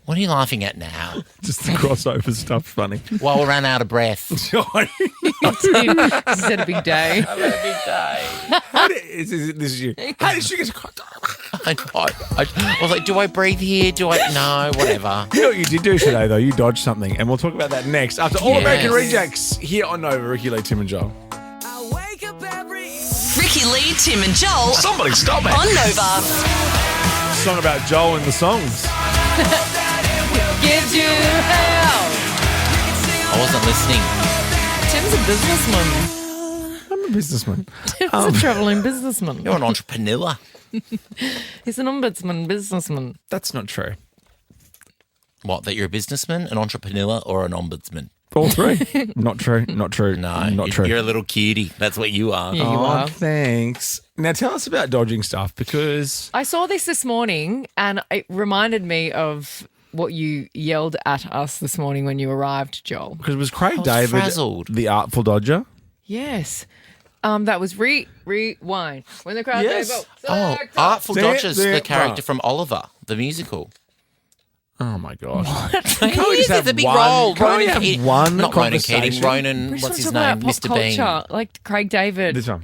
What are you laughing at now? Just the crossover stuff's funny. Well, we ran out of breath. He's had a big day. I've had a big day. This is you. How did she get to I was like, do I breathe here? Do I? No, whatever. You know what you did do today, though? You dodged something, and we'll talk about that next after All Yes. American Rejects here on Nova. Ricki-Lee, Tim and Joel. Ricki-Lee, Tim and Joel. Somebody stop it. On Nova. Song about Joel and the songs. Gives you hell. I wasn't listening. Tim's a businessman. I'm a businessman. Tim's a travelling businessman. You're an entrepreneur. He's an ombudsman businessman. That's not true. What, that you're a businessman, an entrepreneur, or an ombudsman? All three. Not true. Not true. No, not true. You're a little cutie. That's what you are. Yeah, you Oh, are. thanks. Now tell us about dodging stuff because I saw this morning and it reminded me of what you yelled at us this morning when you arrived, Joel. it was Craig I was David, frazzled. the Artful Dodger. Yes. That was rewind. When the crowd Yes. goes, Oh, select Artful There- Dodger's there- the character from Oliver, the musical. Oh my gosh! He we is, just have it's a big one- role. can't we have one not Ronan conversation? Keating. Ronan, We're what's his just name? talking about Mr. pop Bean. culture, like Craig David. This one.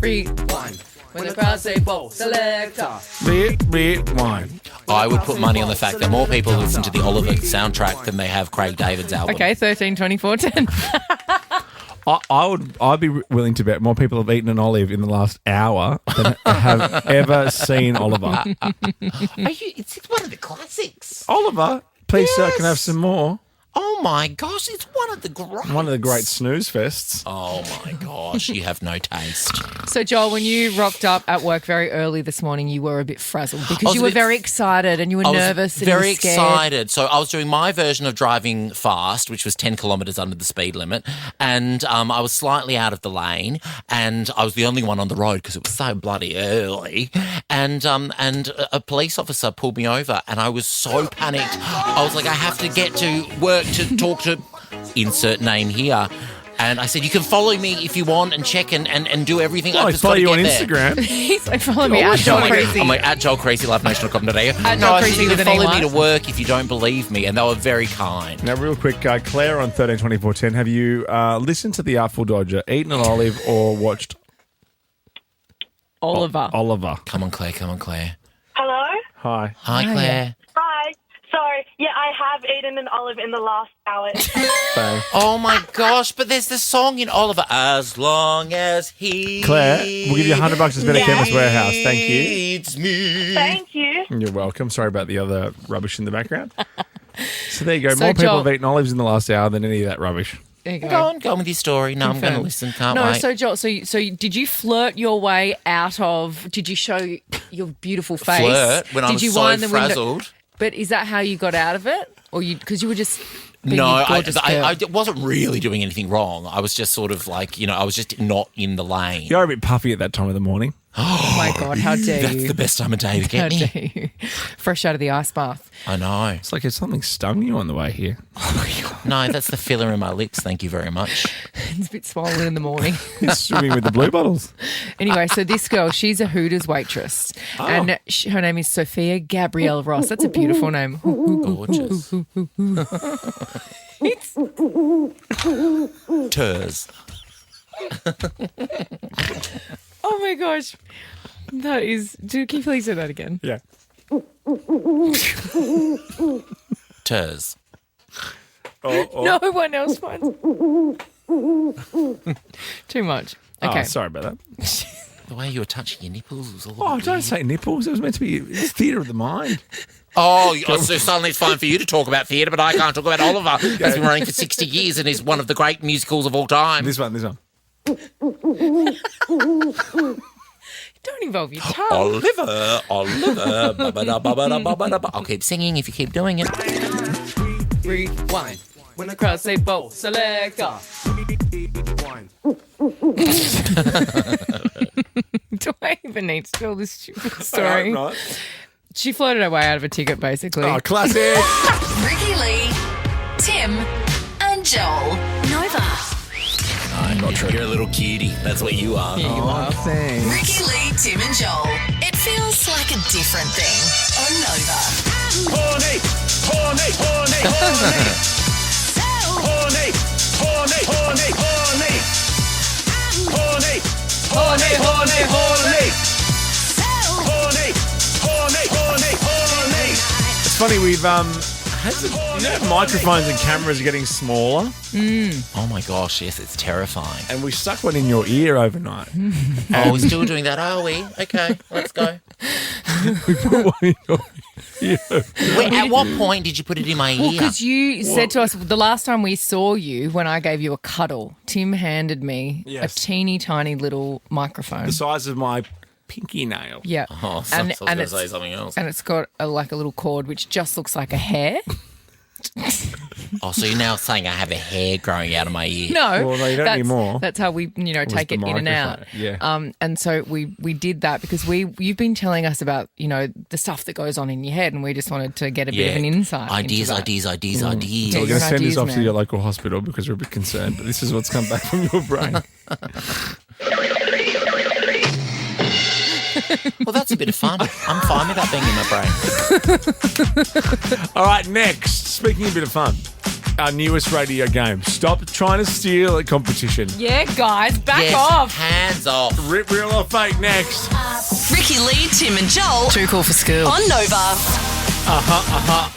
Rewind. When the crowd say, "Whoa, selector." Rewind. I would put money on the fact that more people listen to the Oliver soundtrack than they have Craig David's album. Okay, 13, 24, 10. I'd be willing to bet more people have eaten an olive in the last hour than have ever seen Oliver. It's one of the classics. Oliver, please sir, can I have some more? Oh my gosh, it's one of the great. One of the great snooze fests. Oh my gosh, you have no taste. So, Joel, when you rocked up at work very early this morning, you were a bit frazzled I because was you a were bit- very excited and you were I was nervous and you very were scared. excited. So I was doing my version of driving fast, which was 10 kilometres under the speed limit, and I was slightly out of the lane, and I was the only one on the road because it was so bloody early. And a police officer pulled me over, and I was so panicked. I was like, I have to get to work to talk to insert name here. And I said, you can follow me if you want and check and do everything. I I've just follow got to you on get there. Instagram. He's like, follow me at Joel I'm like, Creasy. I'm like, at Joel Creasy, livenation.com.au. At No, Joel I said, Creasy you with can an follow E me Y. to work if you don't believe me. And they were very kind. Now, real quick, Claire on 13, 24, 10, have you listened to The Artful Dodger, eaten an olive, or watched Oliver. Oliver? Come on, Claire. Come on, Claire. Hello? Hi. Hi, Claire. Hi. Sorry. Yeah, I have eaten an olive in the last hour. Bang. Oh, my gosh. But there's the song in Oliver. As long as he Claire, we'll give you $100 to spend at Chemist Warehouse. Thank you. needs me. Thank you. You're welcome. Sorry about the other rubbish in the background. So there you go. So, More people Joel- have eaten olives in the last hour than any of that rubbish. There you go. Go on with your story. No, I'm going to listen. Can't No, wait. so Joel, so did you flirt your way out of? Did you show your beautiful face? Flirt when I did was you so wind the window? frazzled. But is that how you got out of it, or you? Because you were just being No, a gorgeous girl. I wasn't really doing anything wrong. I was just sort of like, I was just not in the lane. You're a bit puffy at that time of the morning. Oh my God, how dare you? That's the best time of day to How get me. dare you? Fresh out of the ice bath. I know. It's like if something stung you on the way here. No, that's the filler in my lips. Thank you very much. It's a bit swollen in the morning. He's swimming with the blue bottles. Anyway, so this girl, she's a Hooters waitress. Oh. And her name is Sophia Gabrielle Ross. That's a beautiful name. Gorgeous. Turs. Oh my gosh. That is. Can you please say that again? Yeah. Turs. No one else finds. Too much. Okay. Oh, sorry about that. The way you were touching your nipples was all Oh, don't say nipples. It was meant to be it's theatre of the mind. Oh, so suddenly it's fine for you to talk about theatre, but I can't talk about Oliver. He's been running for 60 years and is one of the great musicals of all time. This one. Don't involve your tongue. Oliver. I'll keep singing if you keep doing it. Rewind. When the crowd say bow, selector. Do I even need to tell this stupid story? Right. She floated her way out of a ticket, basically. Oh, classic. Ricki-Lee, Tim, and Joel. Nova. I'm not true. You're a little cutie. That's what you are. Yeah, you are. Thanks. Ricki-Lee, Tim, and Joel. It feels like a different thing on Nova. Horny, horny, horny, horny. Horny, horny, horny, horny. Horny, horny, horny, horny. Horny, horny, horny, horny. It's funny, we've microphones and cameras are getting smaller. Oh my gosh, yes, it's terrifying. And we stuck one in your ear overnight. Oh, we're still doing that, are we? Okay, let's go. We put one in your ear. Wait, at what point did you put it in my ear? Well, because you said to us the last time we saw you, when I gave you a cuddle, Tim handed me a teeny tiny little microphone. The size of my pinky nail. Yeah. Oh, so I was going to say something else. And it's got a little cord which just looks like a hair. Oh, so you're now saying I have a hair growing out of my ear? No. Well, no, you don't anymore. That's how we, take it in and out. Yeah. And so we did that because you've been telling us about, the stuff that goes on in your head, and we just wanted to get a bit of an insight. Ideas. So we're going to send this off to your local hospital because we're a bit concerned, but this is what's come back from your brain. Well, that's a bit of fun. I'm fine with that being in my brain. All right, next. Speaking of a bit of fun, our newest radio game. Stop trying to steal a competition. Yeah, guys, back off. Hands off. Rip, real or fake next. Ricki-Lee, Tim, and Joel. Too cool for school. On Nova.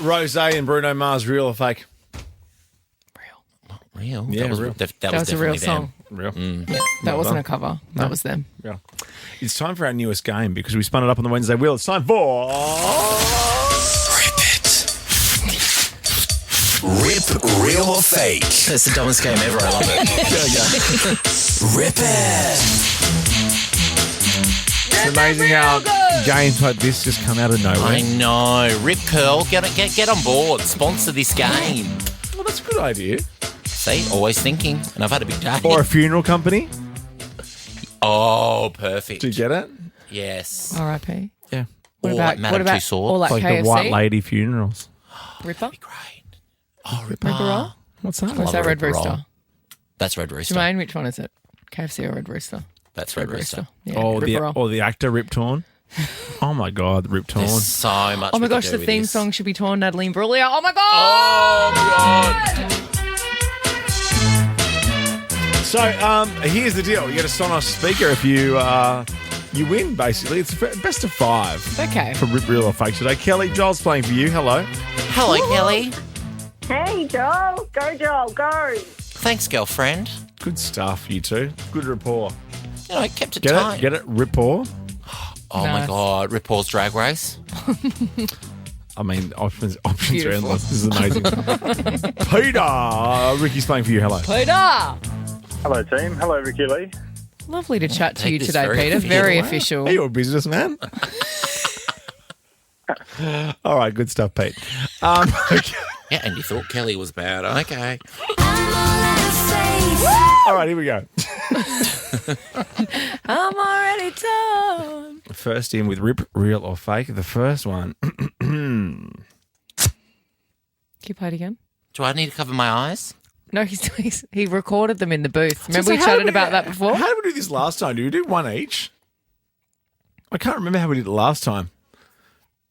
Rose and Bruno Mars, real or fake? Real? Yeah, that was real. That was a real definitely song. Real. Yeah, that wasn't a cover. That was them. Yeah. It's time for our newest game because we spun it up on the Wednesday wheel. It's time for... Rip it. Rip, real or fake? It's the dumbest game ever. I love it. Rip it. It's amazing how games like this just come out of nowhere. I know. Rip Curl, get on board. Sponsor this game. Well, that's a good idea. See, always thinking. And I've had a big day. Or a funeral company. Oh, perfect. Do you get it? Yes. R.I.P. Yeah. What Or about like Madame Tussauds. or like Like KFC? the white lady funerals. Ripper? Great. Oh, Ripper roll? What's that? Or is that Red Ripper roll. Rooster? That's Red Rooster. Jermaine, which one is it? KFC or Red Rooster? That's Red Rooster. Yeah, Or Ripper roll. the actor Rip Torn. Oh my God, Rip Torn. There's so much. Oh my we could gosh, do the with theme this. song should be Torn, Natalie Imbruglia. Oh my God! Oh my God. So here's the deal: you get a Sonos speaker if you win. Basically, it's best of 5. Okay. For Rip, real or fake today. Kelly, Joel's playing for you. Hello. Hello, Kelly. Hey, Joel. Go, Joel. Go. Thanks, girlfriend. Good stuff, you two. Good rapport. You know, I kept it Get tight. it? Get it? Rapport. Oh my Nice. God, RuPaul's Drag Race. I mean, options are Beautiful. endless. This is amazing. Peter, Ricky's playing for you. Hello. Peter! Hello, team. Hello, Ricki-Lee. Lovely to chat to Take you this today, very Peter. official. Very Wow. official. Are you a businessman? All right, good stuff, Pete. Okay. Yeah, and you thought Kelly was bad. Okay. All right, here we go. I'm already done. First in with rip, real or fake. The first one. Can you play it again? Do I need to cover my eyes? No, he recorded them in the booth. Remember we chatted about that before? How did we do this last time? Did we do one each? I can't remember how we did it last time.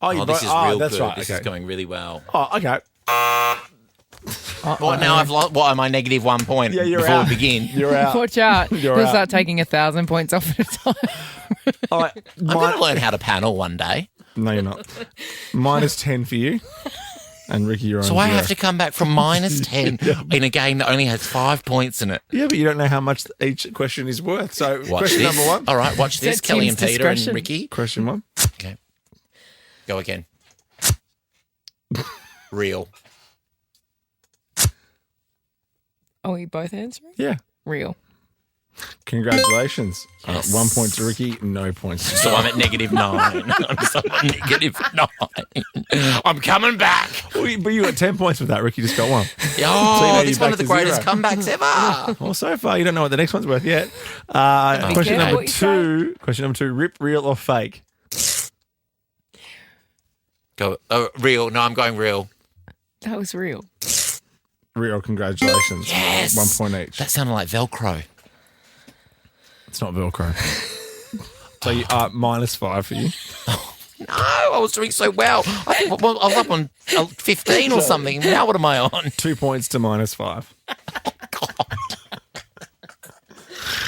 This is real that's good. right. This Okay. is going really well. Oh, okay. What, now I've lost, what am I negative 1 point before out. we begin? You're out. Watch out. You're You'll out. start taking 1,000 points off at a time. All right. I'm going to learn how to panel one day. No, you're not. Minus 10 for you. And Ricky, you're on So I 0. have to come back from minus 10 in a game that only has 5 points in it. Yeah, but you don't know how much each question is worth. So Watch question this. number 1. All right, watch this. That's Kelly Tim's and Peter discretion. and Ricky. Question 1. Okay. Go again. Real. Are we both answering? Yeah. Real. Congratulations. Yes. 1 point to Ricky, no points to So I'm at negative 9. I'm so at negative 9. I'm coming back. But you got 10 points with that. Ricky just got 1. Oh, you're this is one back of the to greatest 0. comebacks ever. Well, so far, you don't know what the next one's worth yet. Question careful number what you 2. Question number 2. Rip, real or fake? Go. Real. No, I'm going real. That was real. Real, congratulations. Yes. 1 point each. That sounded like Velcro. It's not Velcro. So you minus 5 for you. No, I was doing so well. I was up on 15 or something. Now what am I on? 2 points to minus 5.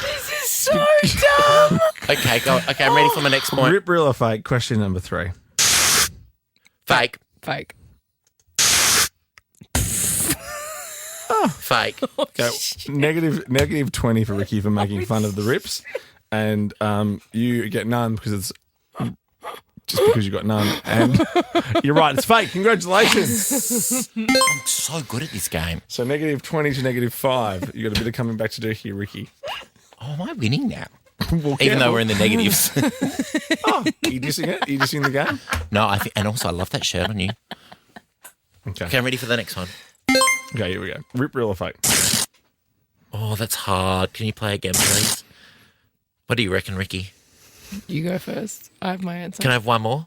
This is so dumb. Okay, go. Okay, I'm ready for my next point. Rip, real or fake? Question number 3. Fake. Fake. Fake. Okay, negative 20 for Ricky for making fun of the rips, and you get none because it's just because you got none. And you're right, it's fake. Congratulations. I'm so good at this game. So negative 20 to negative 5. You got a bit of coming back to do here, Ricky. Oh, am I winning now? Well, Even though we're in the negatives. Are you dissing it? Are you dissing the game? No, I think, and also I love that shirt on you. Okay. Okay, I'm ready for the next one. Okay, here we go. Rip, real or fake? Oh, that's hard. Can you play again, please? What do you reckon, Ricky? You go first. I have my answer. Can I have one more?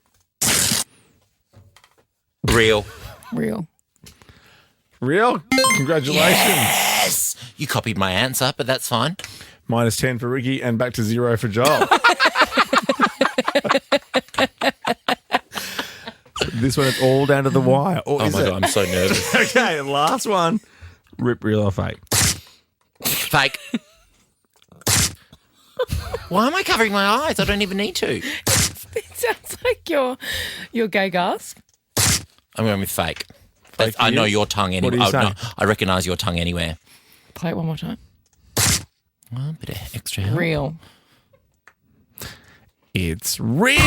Real. Real. Real? Congratulations. Yes! You copied my answer, but that's fine. Minus 10 for Ricky and back to 0 for Joel. This one, it's all down to the wire. Or Oh is my it? God, I'm so nervous. Okay, last one. Rip, real or fake? Fake. Why am I covering my eyes? I don't even need to. It sounds like your gay gasp. I'm going with fake. Fake for I know you? your tongue What anywhere. do you say? I recognise your tongue anywhere. Play it one more time. Oh, a bit of extra help. Real. It's real.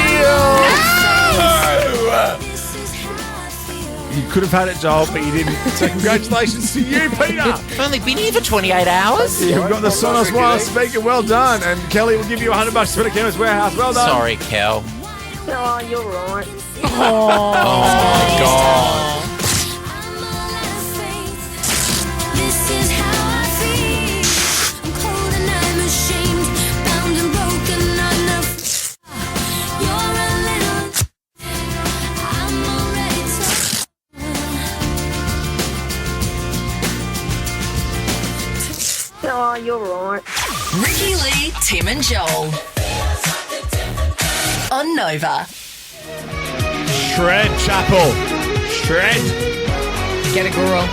You could have had it, Joel, but you didn't. So congratulations to you, Peter. I've only been here for 28 hours. You've got the Sonos Wireless speaker. Well done. And Kelly will give you $100 for the Chemist Warehouse. Well done. Sorry, Kel. Oh, you're right. Oh, my God. This is how I feel. I'm cold and I'm ashamed, bound and broken enough. You're a little. I'm already Oh, you're right. Ricki-Lee, Tim and Joel. On Nova. Shred, Chapel. Shred. Get a girl.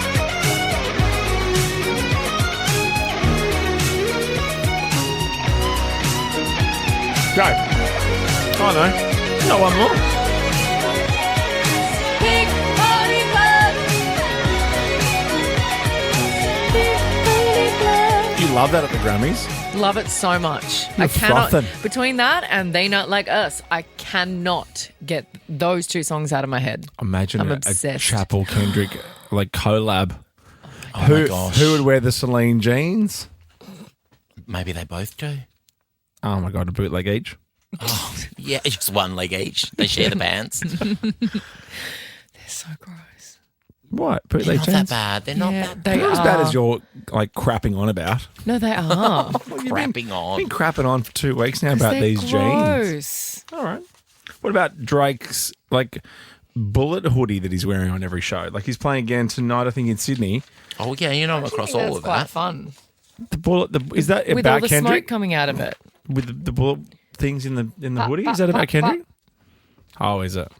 Go. Oh, no. No, one more. Big party club. Big party club. You love that at the Grammys. Love it so much. You're I cannot. frothing. Between that and They Not Like Us, I cannot get those two songs out of my head. Imagine I'm a obsessed. Chapel Kendrick like collab. Oh, my gosh. Who would wear the Celine jeans? Maybe they both do. Oh my God, a bootleg each. Oh, yeah, just one leg each. They share the pants. They're so gross. What? They're Bootleg not jeans? that bad. They're not that they bad. Not as bad as you're like crapping on about. No, they are. Crapping on. I've been crapping on for 2 weeks now about They're these jeans. gross. All right. What about Drake's like bullet hoodie that he's wearing on every show? Like he's playing again tonight, I think, in Sydney. Oh, yeah, you know I'm across all That's of quite that. fun. The bullet. Is that With about all the Kendrick? smoke coming out of it. With the bullet things in the Pop, hoodie? pop, Is that about pop, Kendrick? Oh, is it?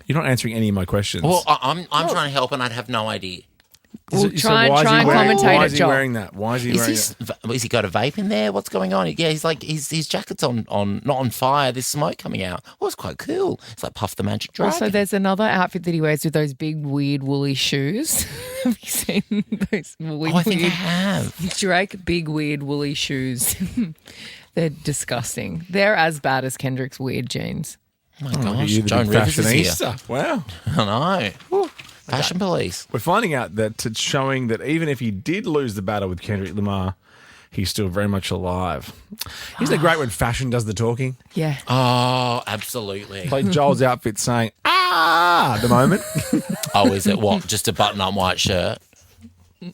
You're not answering any of my questions. Well, I'm trying to help and I'd have no idea. Well, So try why is and he wearing- commentate Why it, is he Joel. wearing that? Why is he wearing that? Has he got a vape in there? What's going on? Yeah, he's like his jacket's on not on fire. There's smoke coming out. Oh, it's quite cool. It's like Puff the Magic Dragon. Also, there's another outfit that he wears with those big, weird, woolly shoes. Have you seen those weird, I think I have. Drake, big, weird, woolly shoes. They're disgusting. They're as bad as Kendrick's weird jeans. Oh my Oh, gosh, you're the Joan big Rivers is here. fashionista. Wow. I know. Fashion police. We're finding out that it's showing that even if he did lose the battle with Kendrick Lamar, he's still very much alive. Isn't it great when fashion does the talking? Yeah. Oh, absolutely. Like Joel's outfit saying, at the moment. Oh, is it what? Just a button-up white shirt? Is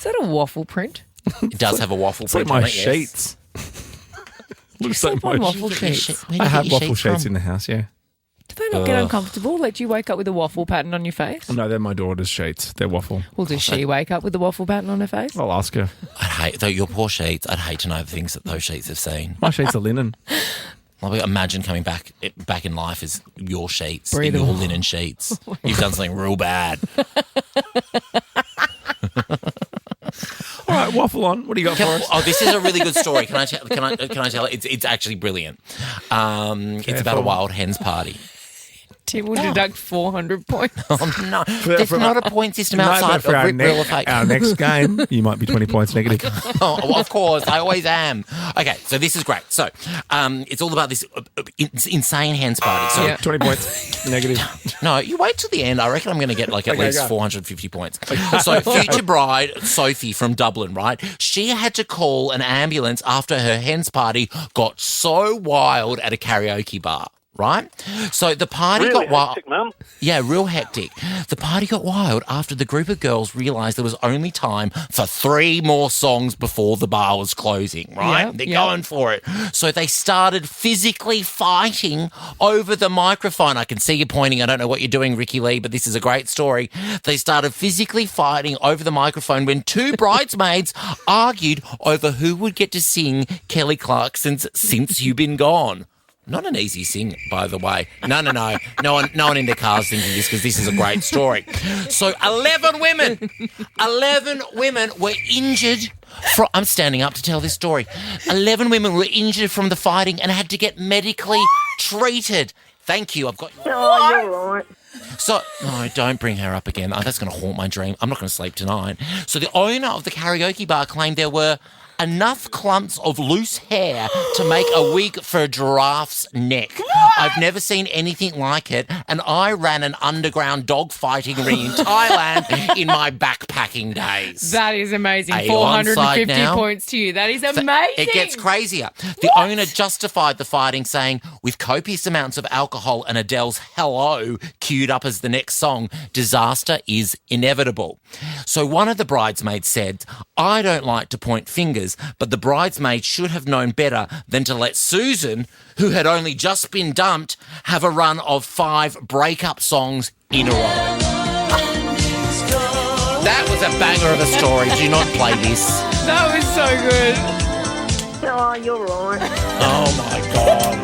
that a waffle print? It does have a waffle It's like print my on it, yes. sheets. Looks like sleep on my waffle Where sheets? do you I get have your waffle sheets from? in the house, yeah. Do they not get Ugh. uncomfortable? Let you wake up with a waffle pattern on your face? No, they're my daughter's sheets. They're waffle. Well, does she wake up with a waffle pattern on her face? I'll ask her. I'd hate, though, your poor sheets, I'd hate to know the things that those sheets have seen. My sheets are linen. Like, imagine coming back in life as your sheets, in Breathable. your linen sheets. You've done something real bad. All right, waffle on. What do you got for us? Oh, this is a really good story. Can I tell it? It's actually brilliant. It's about a wild hens party. Tim will deduct 400 points. Oh, no, there's not a point system outside for of real or fake. our next game, you might be 20 points negative. Oh, well, of course, I always am. Okay, so this is great. So, it's all about this insane hens party. So, 20 points negative. no, you wait till the end. I reckon I'm going to get like at Okay, least go. 450 points. So, future bride Sophie from Dublin, right? She had to call an ambulance after her hens party got so wild at a karaoke bar. Right? So the party Really got wild. hectic, Mum. Yeah, real hectic. The party got wild after the group of girls realised there was only time for 3 more songs before the bar was closing, right? Yep, They're yep. going for it. So they started physically fighting over the microphone. I can see you pointing. I don't know what you're doing, Ricki-Lee, but this is a great story. They started physically fighting over the microphone when 2 bridesmaids argued over who would get to sing Kelly Clarkson's Since You've Been Gone. Not an easy sing, by the way. No. No one in the car's thinking this because this is a great story. So 11 women were injured. I'm standing up to tell this story. 11 women were injured from the fighting and had to get medically treated. Thank you. I've got you. Oh, you're right. So, no, don't bring her up again. Oh, that's going to haunt my dream. I'm not going to sleep tonight. So the owner of the karaoke bar claimed there were enough clumps of loose hair to make a wig for a giraffe's neck. I've never seen anything like it, and I ran an underground dog fighting ring in Thailand in my backpacking days. That is amazing. Are you on side 450 now? points to you. That is amazing. It gets crazier. The owner justified the fighting, saying, with copious amounts of alcohol and Adele's Hello queued up as the next song, disaster is inevitable. So one of the bridesmaids said, I don't like to point fingers, but the bridesmaid should have known better than to let Susan, who had only just been dumped, have a run of 5 breakup songs in a row. That was a banger of a story. Do not play this. That was so good. Oh, you're right. Oh, my God.